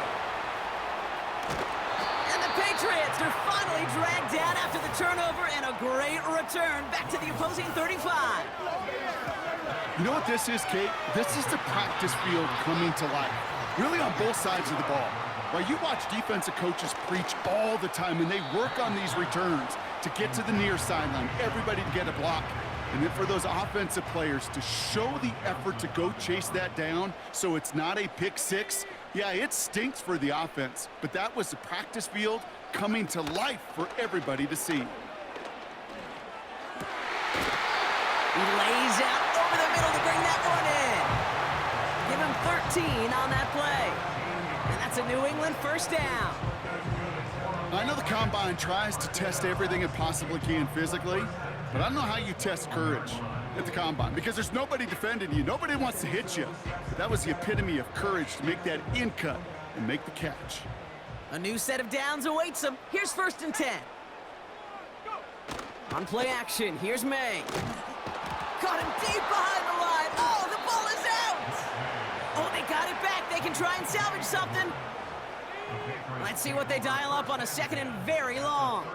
And the Patriots are finally dragged down after the turnover and a great return back to the opposing 35. You know what this is, Kate? This is the practice field coming to life. Really on both sides of the ball. Right, you watch defensive coaches preach all the time, and they work on these returns to get to the near sideline, everybody to get a block. And then for those offensive players to show the effort to go chase that down so it's not a pick six, yeah, it stinks for the offense. But that was the practice field coming to life for everybody to see. He lays out over the middle to bring that one in. Give him 13 on that play. And that's a New England 1st down. I know the Combine tries to test everything it possibly can physically, but I don't know how you test courage at the Combine because there's nobody defending you. Nobody wants to hit you. But that was the epitome of courage to make that in cut and make the catch. A new set of downs awaits him. Here's 1st and 10. On play action, here's May. Caught him deep behind the line. Oh, the ball is out! Oh, they got it back. They can try and salvage something. Let's see what they dial up on a 2nd and very long.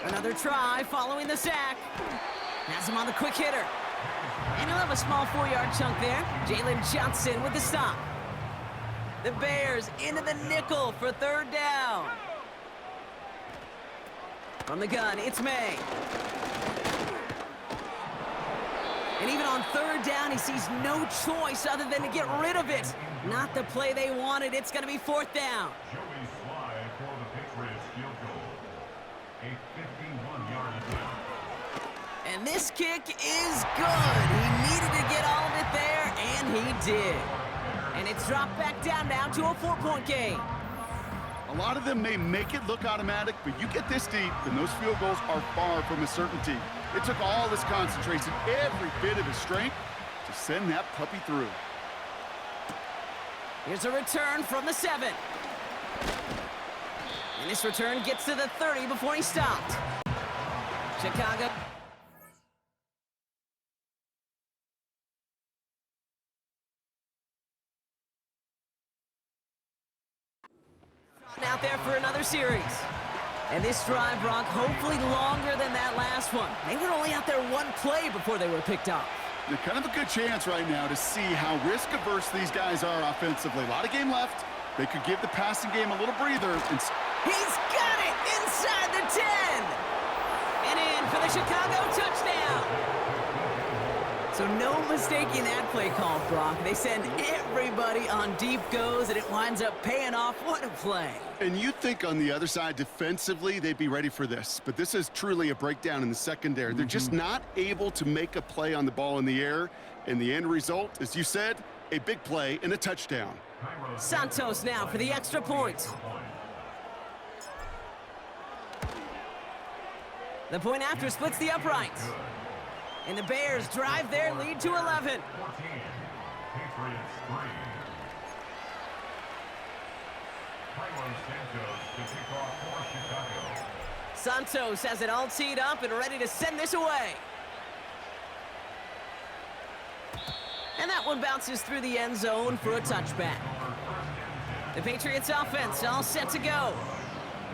Another try following the sack. Has him on the quick hitter. And he'll have a small 4-yard chunk there. Jalen Johnson with the stop. The Bears into the nickel for 3rd down. From the gun, it's May. And even on 3rd down, he sees no choice other than to get rid of it. Not the play they wanted. It's going to be 4th down. And this kick is good. He needed to get all of it there, and he did. And it's dropped back down now to a 4-point game. A lot of them may make it look automatic, but you get this deep, and those field goals are far from a certainty. It took all his concentration, every bit of his strength, to send that puppy through. Here's a return from the 7. And this return gets to the 30 before he stopped. Chicago. Out there for another series. And this drive, Brock, hopefully longer than that last one. They were only out there 1 play before they were picked off. They're kind of a good chance right now to see how risk-averse these guys are offensively. A lot of game left. They could give the passing game a little breather. He's got it inside the 10. And in for the Chicago touchdown. So no mistaking that play call, Brock. They send everybody on deep goes, and it winds up paying off. What a play. And you'd think on the other side, defensively, they'd be ready for this. But this is truly a breakdown in the secondary. They're just not able to make a play on the ball in the air. And the end result, as you said, a big play and a touchdown. Santos now for the extra point. The point after splits the uprights. And the Bears drive their lead to 11. Santos has it all teed up and ready to send this away. And that one bounces through the end zone for a touchback. The Patriots offense all set to go.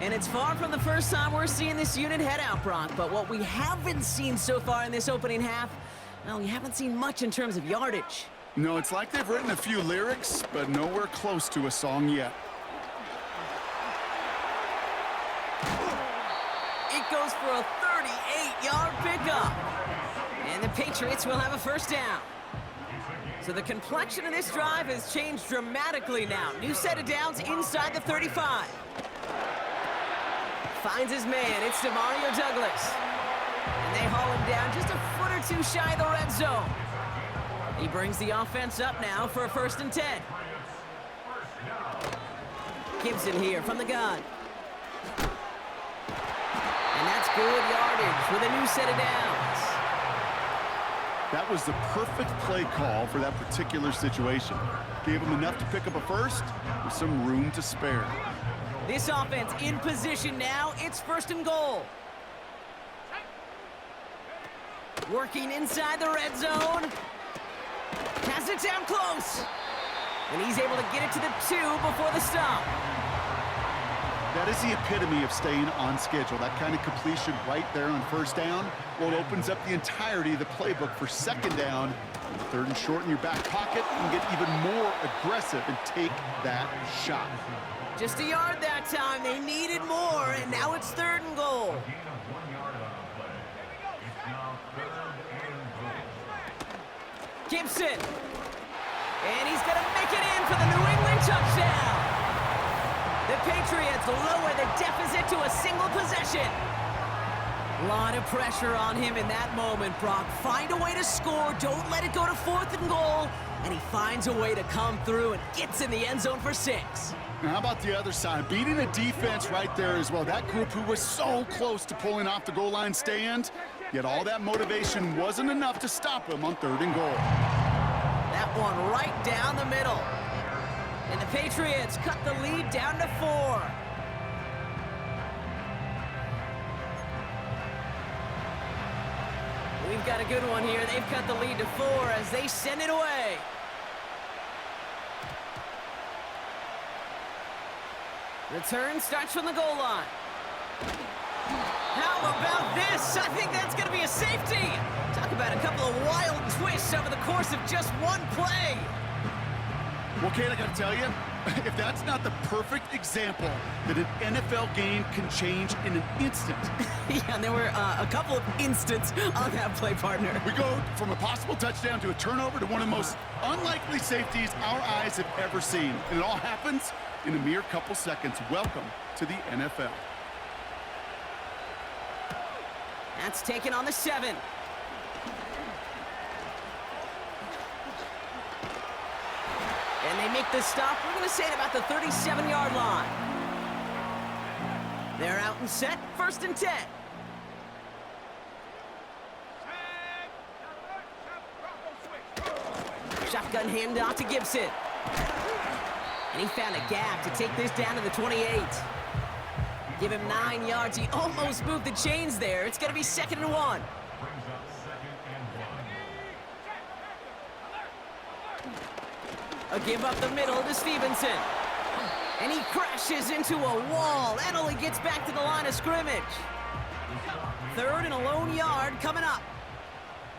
And it's far from the first time we're seeing this unit head out, Brock. But what we haven't seen so far in this opening half, well, we haven't seen much in terms of yardage. No, it's like they've written a few lyrics, but nowhere close to a song yet. It goes for a 38-yard pickup. And the Patriots will have a first down. So the complexion of this drive has changed dramatically now. New set of downs inside the 35. Finds his man. It's Demario Douglas. And they haul him down just a foot or two shy of the red zone. He brings the offense up now for a 1st and 10. Gibson here from the gun. And that's good yardage with a new set of downs. That was the perfect play call for that particular situation. Gave him enough to pick up a first with some room to spare. This offense in position now. It's 1st and goal. Working inside the red zone. Has it down close. And he's able to get it to the 2 before the stop. That is the epitome of staying on schedule. That kind of completion right there on 1st down. Well, it opens up the entirety of the playbook for 2nd down. 3rd and short in your back pocket. You can get even more aggressive and take that shot. Just a yard that time. They needed more, and now it's 3rd and goal. Gibson. And he's going to make it in for the New England touchdown. The Patriots lower the deficit to a single possession. A lot of pressure on him in that moment, Brock. Find a way to score. Don't let it go to 4th and goal. And he finds a way to come through and gets in the end zone for 6. Now, how about the other side? Beating a defense right there as well. That group who was so close to pulling off the goal line stand, yet all that motivation wasn't enough to stop him on 3rd and goal. That one right down the middle. And the Patriots cut the lead down to 4. We've got a good one here. They've cut the lead to 4 as they send it away. Return starts from the goal line. How How about this? I think that's going to be a safety. Talk about a couple of wild twists over the course of just one play. Well, Kate, I got to tell you, if that's not the perfect example that an NFL game can change in an instant. Yeah, and there were a couple of instants on that play, partner. We go from a possible touchdown to a turnover to one of the most unlikely safeties our eyes have ever seen. And it all happens in a mere couple seconds. Welcome to the NFL. That's taken on the 7. And they make the stop, we're going to say, at about the 37-yard line. They're out and set, 1st and 10. Shotgun handoff to Gibson. And he found a gap to take this down to the 28. Give him 9 yards. He almost moved the chains there. It's going to be 2nd and 1. A give up the middle to Stevenson. And he crashes into a wall. That only gets back to the line of scrimmage. 3rd and a lone yard coming up.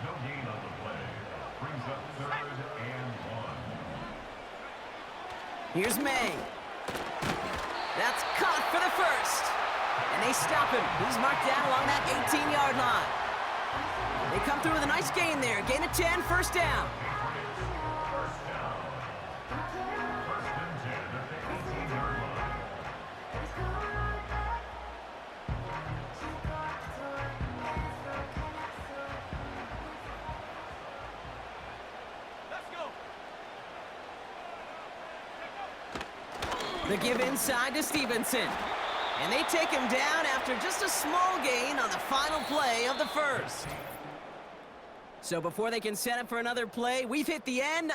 No gain on the play. Brings up 3rd and 1. Here's May. That's caught for the 1st. And they stop him. He's marked down along that 18-yard line. They come through with a nice gain there. Gain of 10, 1st down. The give inside to Stevenson. And they take him down after just a small gain on the final play of the 1st. So before they can set up for another play, we've hit the end.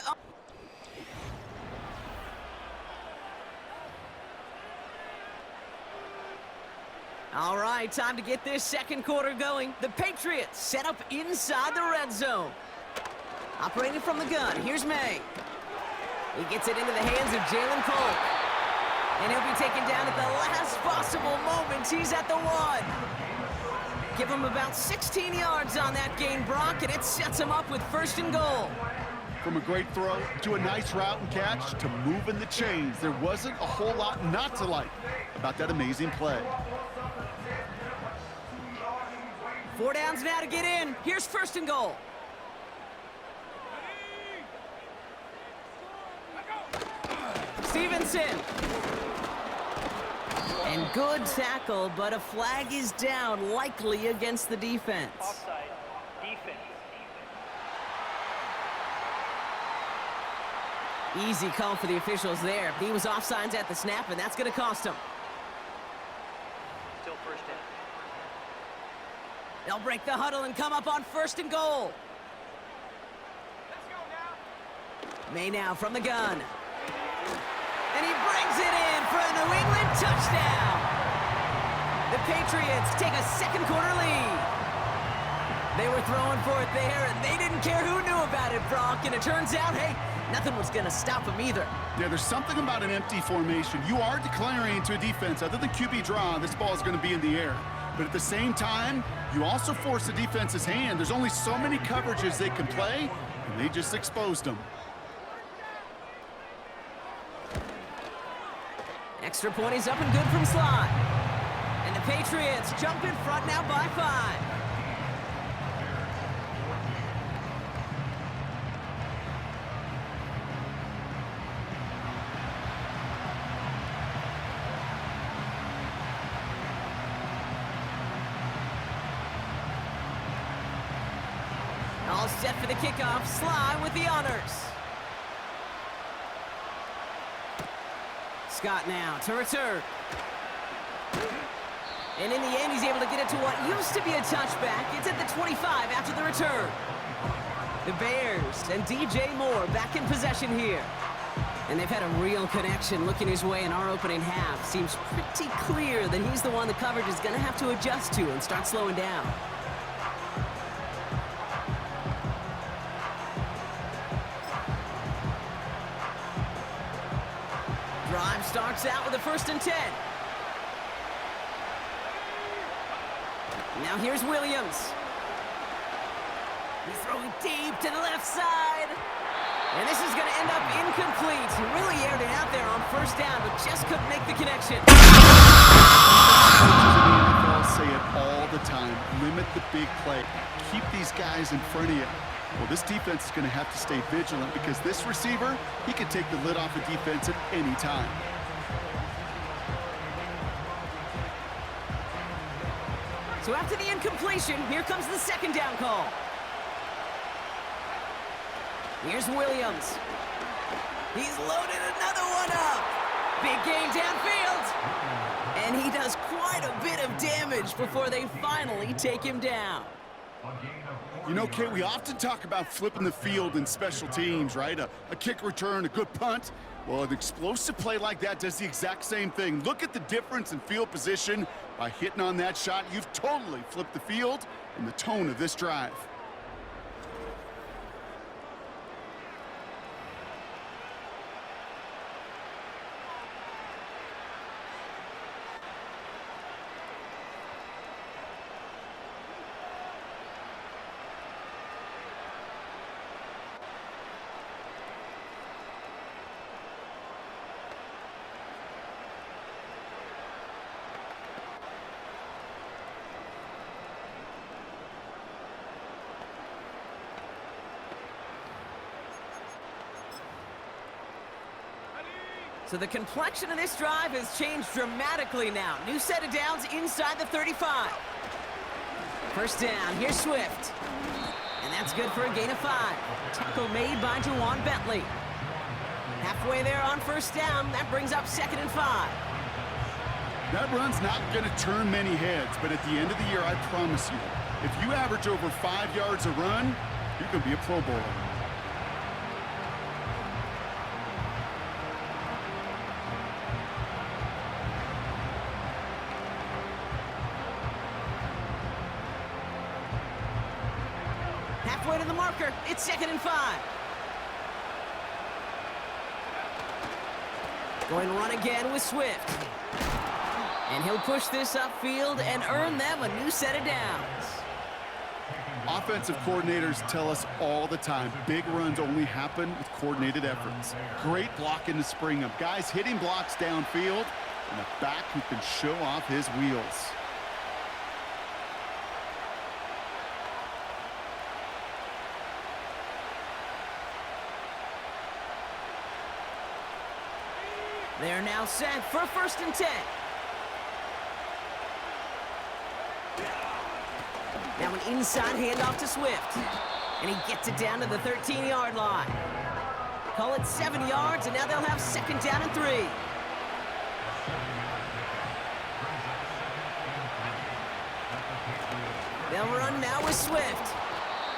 All right, time to get this 2nd quarter going. The Patriots set up inside the red zone. Operating from the gun, here's May. He gets it into the hands of Jalen Cole. And he'll be taken down at the last possible moment. He's at the 1. Give him about 16 yards on that gain, Brock, and it sets him up with 1st and goal. From a great throw to a nice route and catch to moving the chains, there wasn't a whole lot not to like about that amazing play. 4 downs now to get in. Here's 1st and goal. Stevenson. And good tackle, but a flag is down, likely against the defense. Offside. Defense. Easy call for the officials there. He was offsides at the snap, and that's going to cost him. Still 1st down. They'll break the huddle and come up on 1st and goal. May now from the gun. And he brings it in for a New England touchdown. The Patriots take a 2nd quarter lead. They were throwing for it there, and they didn't care who knew about it, Brock. And it turns out, hey, nothing was going to stop them either. Yeah, there's something about an empty formation. You are declaring to a defense, other than QB draw, this ball is going to be in the air. But at the same time, you also force the defense's hand. There's only so many coverages they can play, and they just exposed them. Extra point is up and good from slot. And the Patriots jump in front now by 5. All set for the kickoff. Sly with the honors. Scott now to return. And in the end, he's able to get it to what used to be a touchback. It's at the 25 after the return. The Bears and DJ Moore back in possession here. And they've had a real connection looking his way in our opening half. Seems pretty clear that he's the one the coverage is going to have to adjust to and start slowing down. Drive starts out with a 1st and 10. Now here's Williams. He's throwing deep to the left side. And this is going to end up incomplete. He really aired it out there on first down, but just couldn't make the connection. I'll say it all the time. Limit the big play. Keep these guys in front of you. Well, this defense is going to have to stay vigilant because this receiver, he can take the lid off the defense at any time. So after the incompletion, here comes the second down call. Here's Williams. He's loaded another one up. Big gain downfield. And he does quite a bit of damage before they finally take him down. You know, Kate, we often talk about flipping the field in special teams, right? A kick return, a good punt. Well, an explosive play like that does the exact same thing. Look at the difference in field position. By hitting on that shot, you've totally flipped the field and the tone of this drive. So the complexion of this drive has changed dramatically now. New set of downs inside the 35. First down, here's Swift. And that's good for a gain of 5. Tackle made by Juwan Bentley. Halfway there on first down, that brings up 2nd and 5. That run's not going to turn many heads, but at the end of the year, I promise you, if you average over 5 yards a run, you can be a Pro Bowler. Halfway to the marker, it's 2nd and 5. Going to run again with Swift. And he'll push this upfield and earn them a new set of downs. Offensive coordinators tell us all the time, big runs only happen with coordinated efforts. Great blocking to spring them. Guys hitting blocks downfield, and a back who can show off his wheels. They're now set for 1st and 10. Now an inside handoff to Swift. And he gets it down to the 13-yard line. Call it 7 yards, and now they'll have 2nd down and 3. They'll run now with Swift.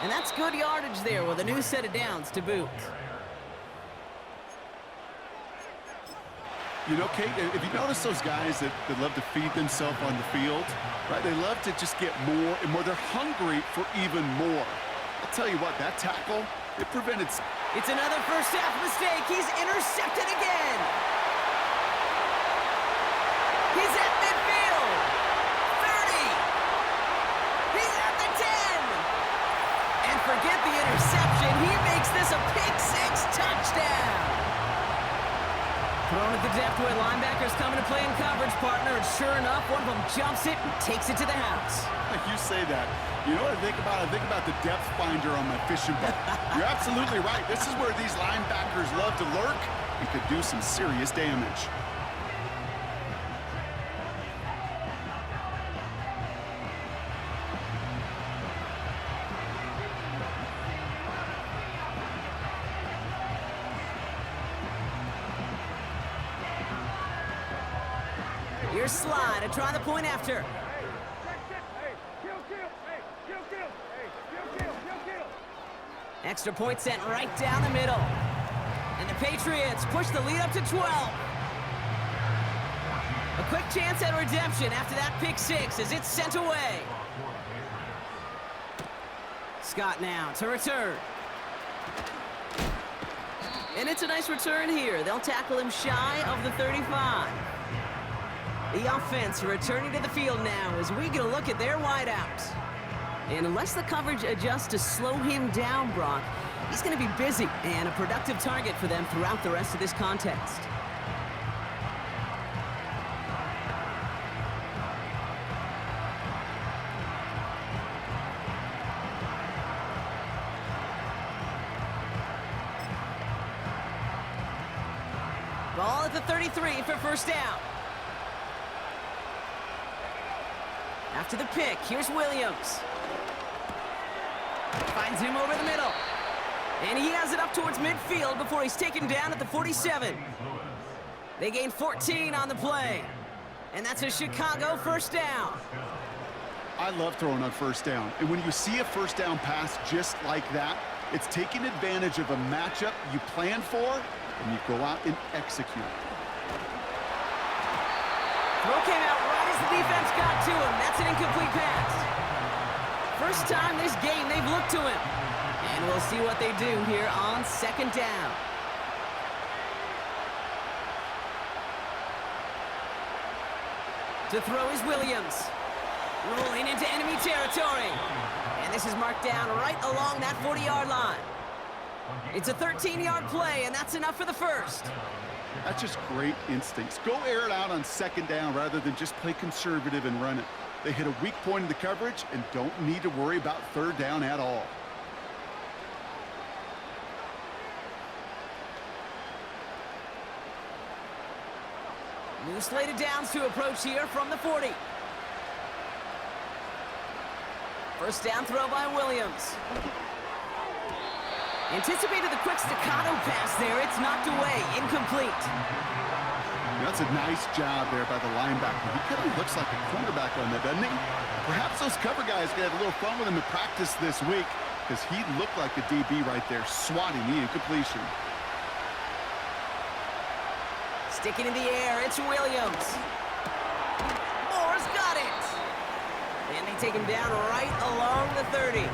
And that's good yardage there with a new set of downs to boot. You know, Kate, if you notice those guys that love to feed themselves on the field, right? They love to just get more and more. They're hungry for even more. I'll tell you what, that tackle, it prevented... It's another first half mistake. He's intercepted again. He's at midfield. 30. He's at the 10. And forget the interception. He makes this a pick-6 touchdown. Thrown at the depth where linebackers coming to play in coverage, partner, and sure enough, one of them jumps it and takes it to the house. You say that. You know what I think about? I think about the depth finder on my fishing boat. You're absolutely right. This is where these linebackers love to lurk and could do some serious damage. Here's Slide to try the point after. Extra point sent right down the middle. And the Patriots push the lead up to 12. A quick chance at redemption after that pick-6 as it's sent away. Scott now to return. And it's a nice return here. They'll tackle him shy of the 35. The offense returning to the field now as we get a look at their wideouts. And unless the coverage adjusts to slow him down, Brock, he's going to be busy and a productive target for them throughout the rest of this contest. Ball at the 33 for first down. After the pick, here's Williams. Finds him over the middle. And he has it up towards midfield before he's taken down at the 47. They gain 14 on the play. And that's a Chicago first down. I love throwing on first down. And when you see a first down pass just like that, it's taking advantage of a matchup you plan for, and you go out and execute. Throw came out right as the defense got to him. That's an incomplete pass. First time this game they've looked to him. And we'll see what they do here on second down. To throw is Williams. Rolling into enemy territory. And this is marked down right along that 40-yard line. It's a 13-yard play, and that's enough for the first. That's just great instincts. Go air it out on second down rather than just play conservative and run it. They hit a weak point in the coverage and don't need to worry about third down at all. New slated downs to approach here from the 40. First down throw by Williams. Anticipated the quick staccato pass there. It's knocked away. Incomplete. That's a nice job there by the linebacker. He kind of looks like a cornerback on that, doesn't he? Perhaps those cover guys can have a little fun with him in practice this week because he looked like a DB right there, swatting the incompletion. Sticking in the air, it's Williams. Moore's got it. And they take him down right along the 30.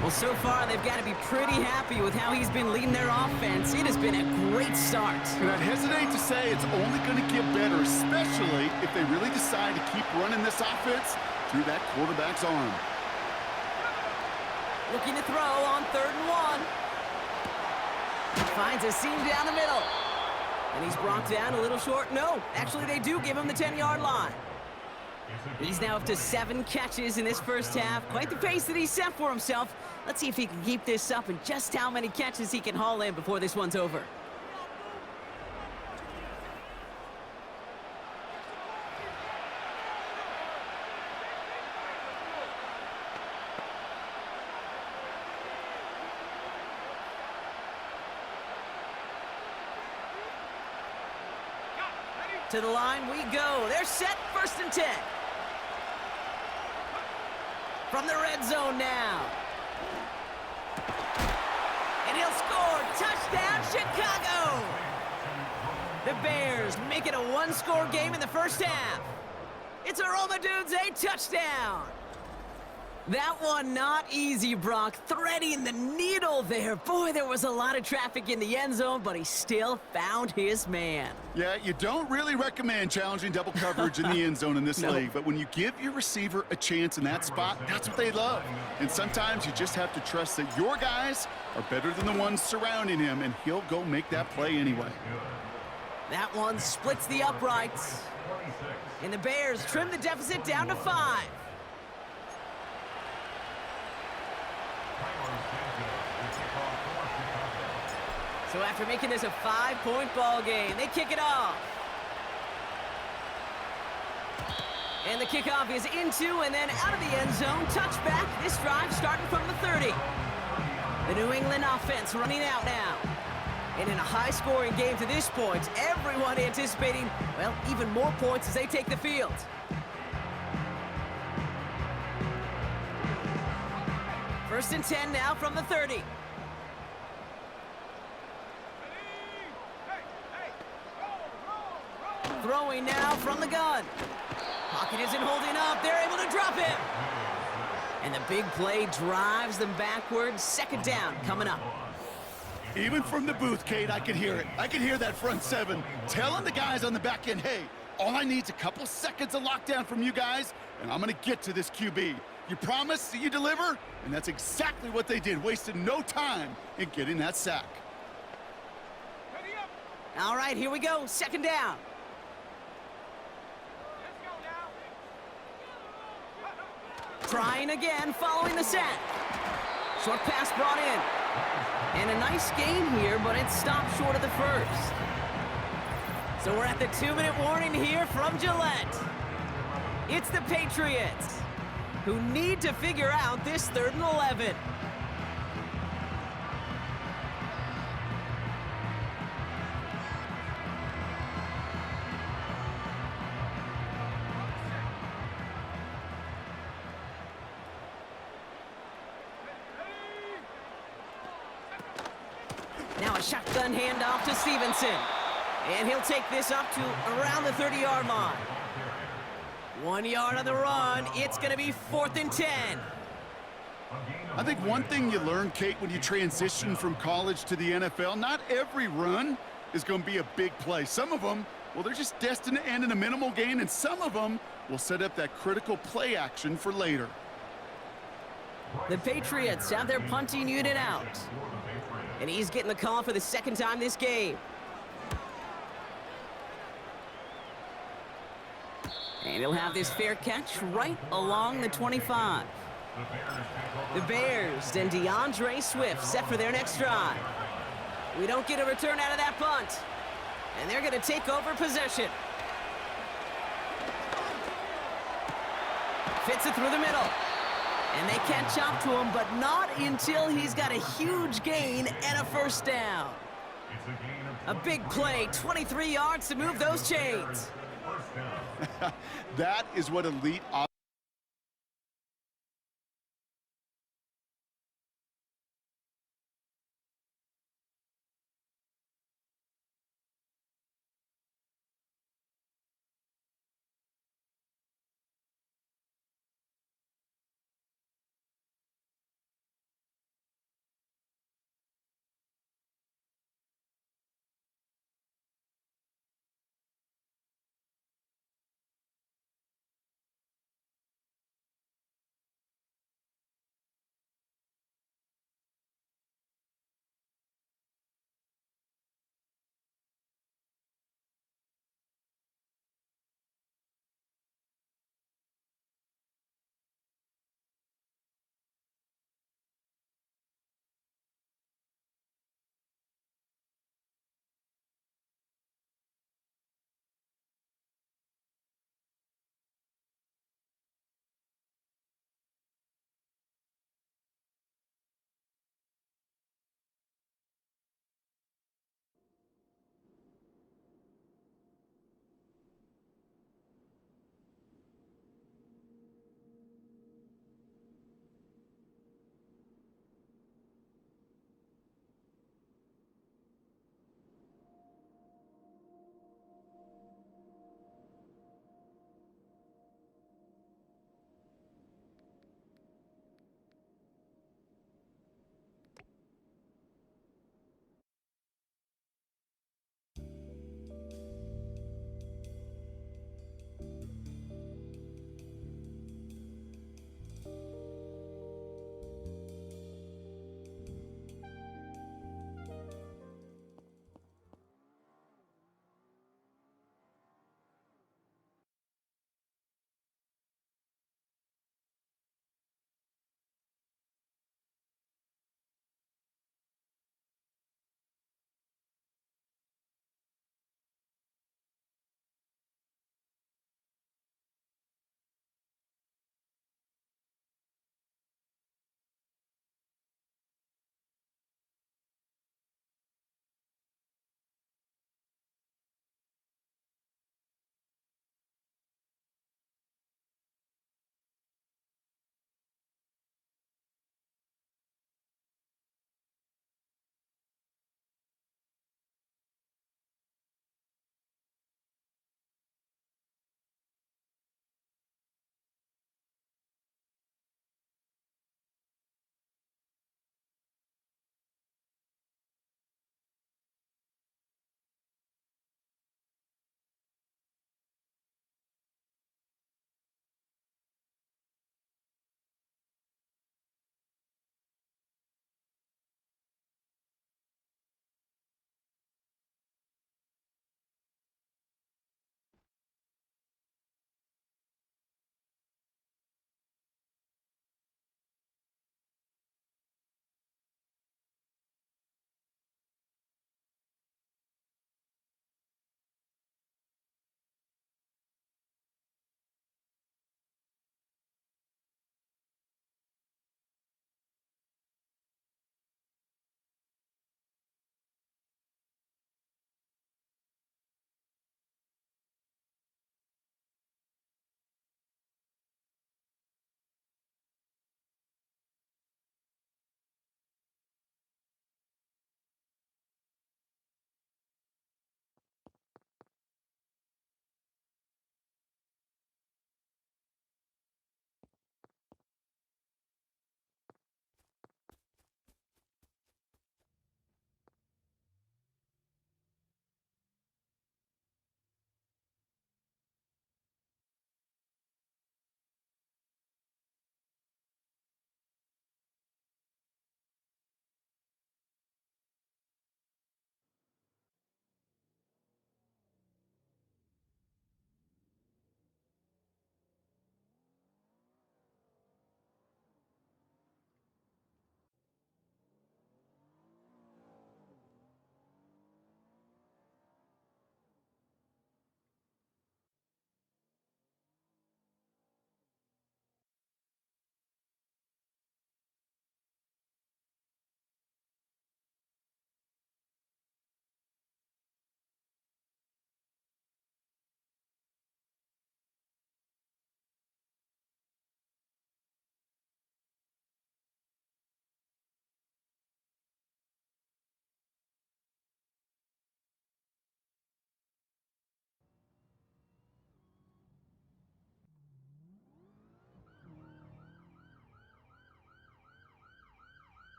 Well, so far, they've got to be pretty happy with how he's been leading their offense. It has been a great start. And I'd hesitate to say it's only going to get better, especially if they really decide to keep running this offense through that quarterback's arm. Looking to throw on 3rd and 1. Finds a seam down the middle. And he's brought down a little short. No, actually, they do give him the 10-yard line. He's now up to 7 catches in this first half. Quite the pace that he set for himself. Let's see if he can keep this up and just how many catches he can haul in before this one's over. To the line we go. They're set, 1st and 10. From the red zone now. And he'll score. Touchdown, Chicago! The Bears make it a 1-score game in the first half. It's a Roma Dudes, a touchdown. That one not easy, Brock. Threading the needle there. Boy, there was a lot of traffic in the end zone, but he still found his man. Yeah, you don't really recommend challenging double coverage in the end zone in this league, but when you give your receiver a chance in that spot, that's what they love. And sometimes you just have to trust that your guys are better than the ones surrounding him, and he'll go make that play anyway. That one splits the uprights. And the Bears trim the deficit down to 5. So after making this a 5-point ball game, they kick it off. And the kickoff is into and then out of the end zone. Touchback. This drive starting from the 30. The New England offense running out now. And in a high-scoring game to this point, everyone anticipating, well, even more points as they take the field. First and 10 now from the 30. Throwing now from the gun. Pocket isn't holding up. They're able to drop him. And the big play drives them backwards. 2nd down coming up. Even from the booth, Kate, I could hear it. I could hear that front 7 telling the guys on the back end, hey, All I need is a couple seconds of lockdown from you guys, and I'm going to get to this QB. You promise that you deliver? And that's exactly what they did, wasted no time in getting that sack. All right, here we go. Second down. Trying again, following the sack. Short pass brought in. And a nice gain here, but it stopped short of the first. So we're at the 2-minute warning here from Gillette. It's the Patriots who need to figure out this 3rd and 11. Now a shotgun handoff to Stevenson. And he'll take this up to around the 30-yard line. 1 yard on the run. It's going to be 4th and 10. I think one thing you learn, Kate, when you transition from college to the NFL, not every run is going to be a big play. Some of them, well, they're just destined to end in a minimal gain, and some of them will set up that critical play action for later. The Patriots have their punting unit out. And he's getting the call for the 2nd time this game. And he'll have this fair catch right along the 25. The Bears and DeAndre Swift set for their next drive. We don't get a return out of that punt. And they're going to take over possession. Fits it through the middle. And they catch up to him, but not until he's got a huge gain and a 1st down. A big play, 23 yards to move those chains. That is what elite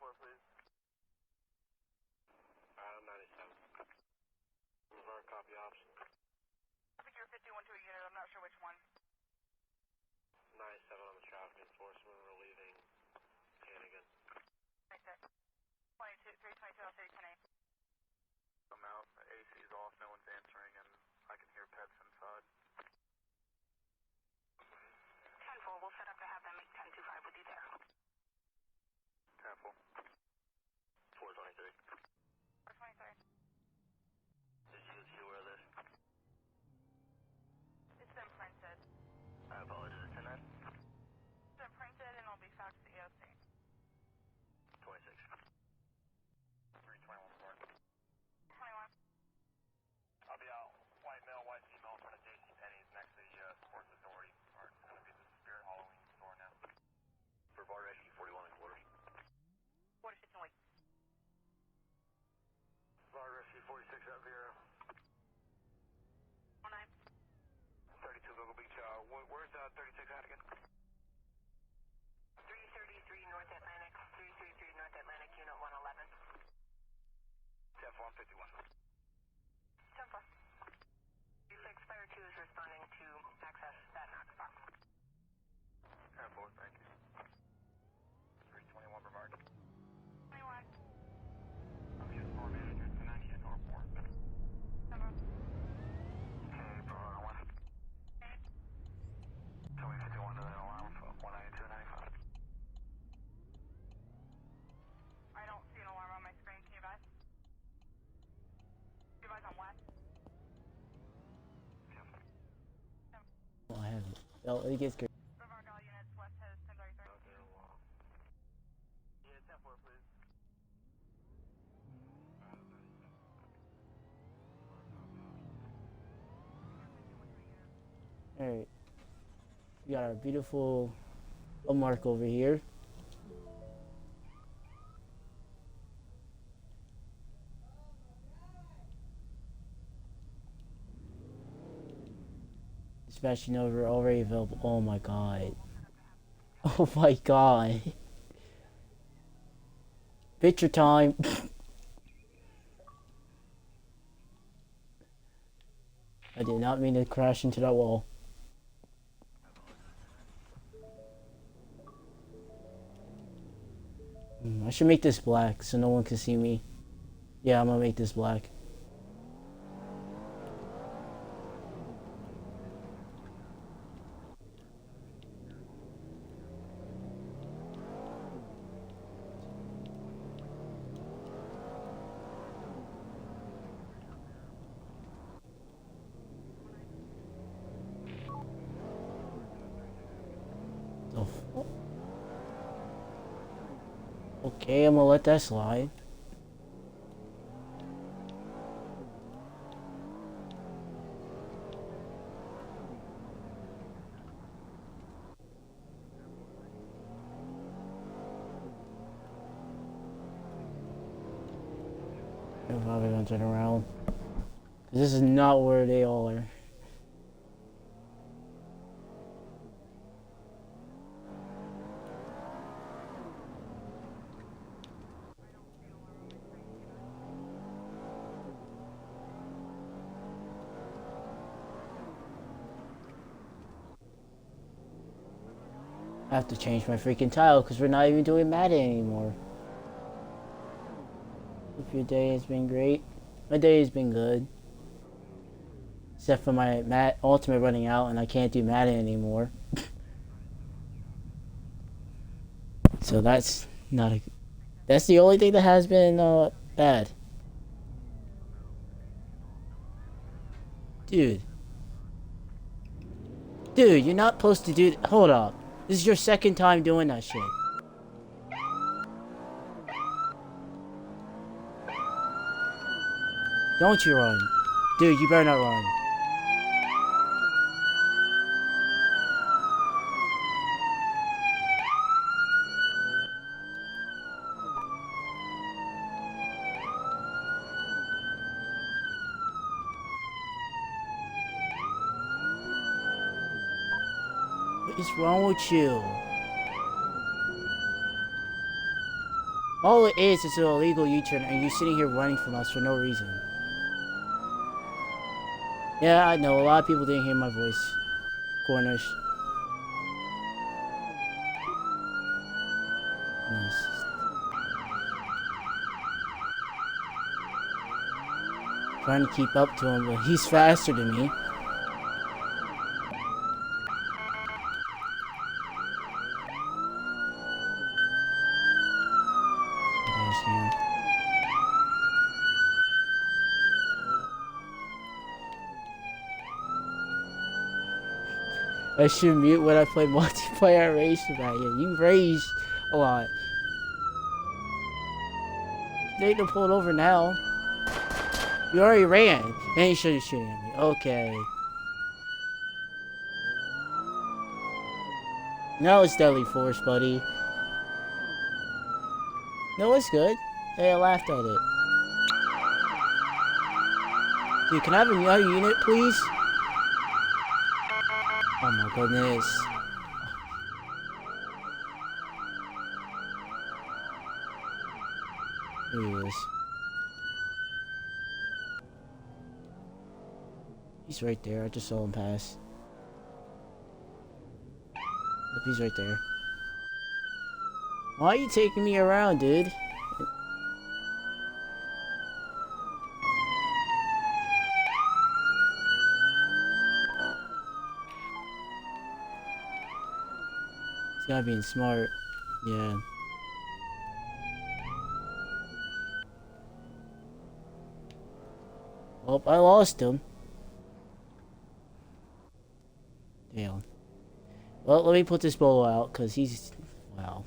10-4, please. I'm 97. Boulevard, copy option. I think you're 51 to a unit. I'm not sure which one. 97 on the traffic enforcement. We're leaving Hannigan. 26. 22, 322, I'll say 10-8. I'm out. The AC is off. No one's answering, and I can hear pets inside. 10-4, we'll set up to have them make 10-25 with you there. 10-4. 423. 423. Did you see where this? It's been printed. I apologize. 10-9. It's been printed and it'll be faxed to EOC. 26. 321 Park. 21. I'll be out. White male, white female in front of JC Penney's next to the Sports Authority. Or it's going to be the Spirit Halloween store now. For Bar Rescue 41 and quarters. What is it noise? Bar Rescue 46 up here. 19. 32 Google Beach. Where's 36 at again? 333 North Atlantic. 333 North Atlantic, Unit 111. 10-4, I'm 51. 10-4. 36 Fire 2 is responding to access that Knox box. 10-4, thank you. 321 Brevard. 21. I'm your store manager to 90 at Northport. 10-4. Okay, Brevard 1. Tell me 51 to that alarm for 192 and 95. I don't see an alarm on my screen. Can you advise? You advise on what? Oh, I have it. Oh, it gets good. Brevard all units, West has 1033. Yeah, 10-4, please. Alright. We got our beautiful mark over here. Dispatching over, already available. Oh my god. Oh my god. Picture time. I did not mean to crash into that wall. I should make this black so no one can see me. Yeah, I'm gonna make this black. Oh. Okay, I'm gonna let that slide. I'm probably gonna turn around. This is not where they all are. I have to change my freaking tile because we're not even doing Madden anymore. Hope your day has been great. My day has been good. Except for my Ultimate running out and I can't do Madden anymore. So that's not a... That's the only thing that has been bad. Dude. Dude, you're not supposed to do... Hold up. This is your second time doing that shit. Don't you run. Dude, you better not run. What is wrong with you? All it is an illegal U-turn, and you're sitting here running from us for no reason. Yeah, I know. A lot of people didn't hear my voice. Cornish. Nice. Trying to keep up to him, but he's faster than me. I should mute when I play multiplayer racing about you. You rage a lot. You need to pull it over now. You already ran. And you shouldn't shoot at me. Okay. Now it's deadly force, buddy. No, it's good. Hey, I laughed at it. Dude, can I have another unit, please? Oh my goodness. Here he is. He's right there. I just saw him pass. Yep, he's right there. Why are you taking me around, dude? He's gotta be smart. Yeah. Well, I lost him. Damn. Well, let me put this bolo out, because he's... Wow.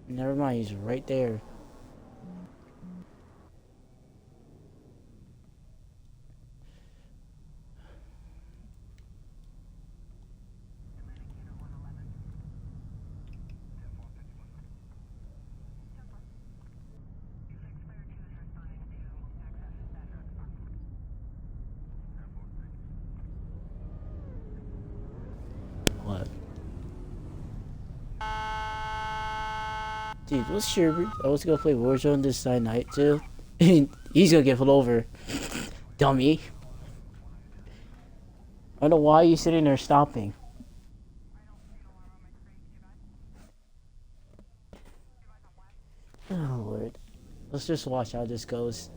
Never mind, he's right there. What? Dude, what's Sherbert? I was gonna play Warzone this night too. He's gonna get pulled over. Dummy. I don't know why you sitting there stopping. Oh Lord. Let's just watch how this goes.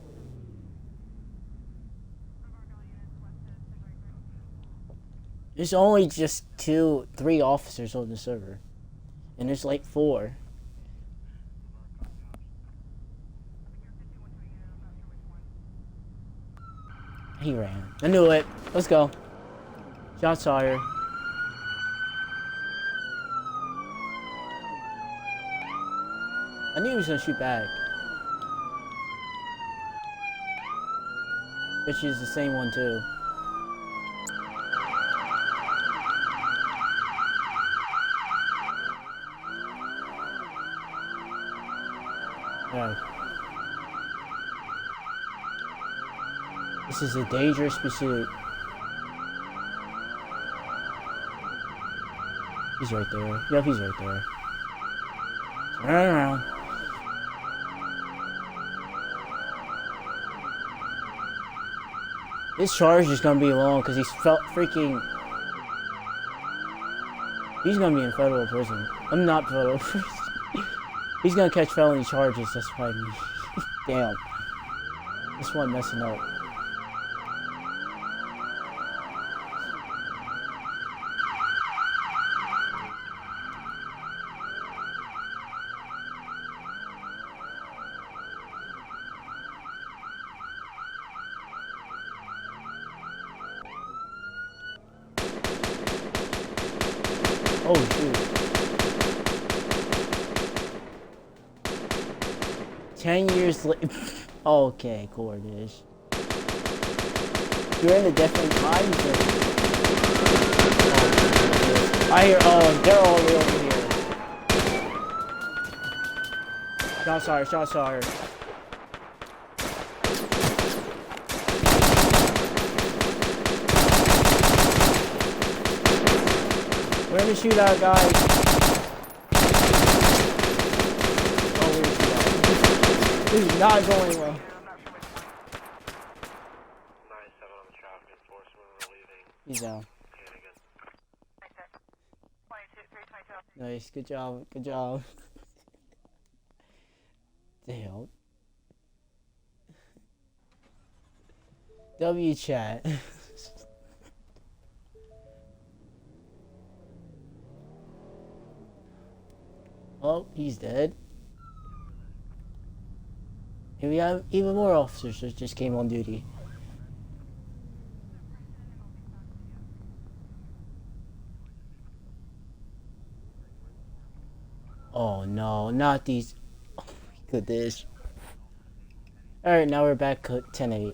There's only just 3 officers on the server. And there's like 4. He ran. I knew it. Let's go. Shots fired. I knew he was gonna shoot back. Bet she's the same one too. Yeah. This is a dangerous pursuit. He's right there. Yep, he's right there. Turn around. This charge is gonna be long because he's freaking. He's gonna be in federal prison. I'm not federal prison. He's gonna catch felony charges. That's why I mean. Damn. This one messing up. Oh shoot. 10 years later. Okay, Cornish. You're in a different time zone. Oh, I hear. Oh, they're all the way over here. Shots fired. Shots fired. We're in a shootout, guys. Oh, we're in a shootout. This is not going well. 9-7 on the traffic enforcement relieving. He's down. Hannigan. Nice, good job, good job. Damn. W chat. Oh, he's dead. And we have even more officers that just came on duty. Oh no, not these. Oh my goodness. Alright, now we're back at 10-8.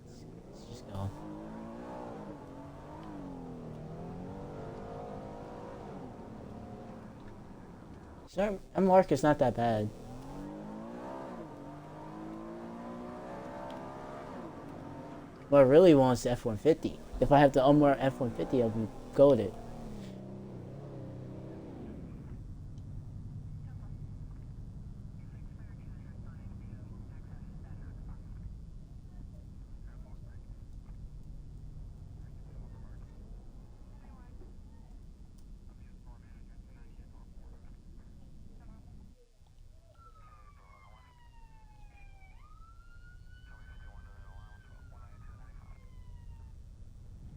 Let's just go. So, Mark is not that bad. What I really want is the F-150. If I have the unmarked F-150, I'll be goated.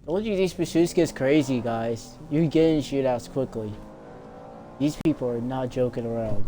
I told you these pursuits gets crazy, guys. You get in shootouts quickly. These people are not joking around.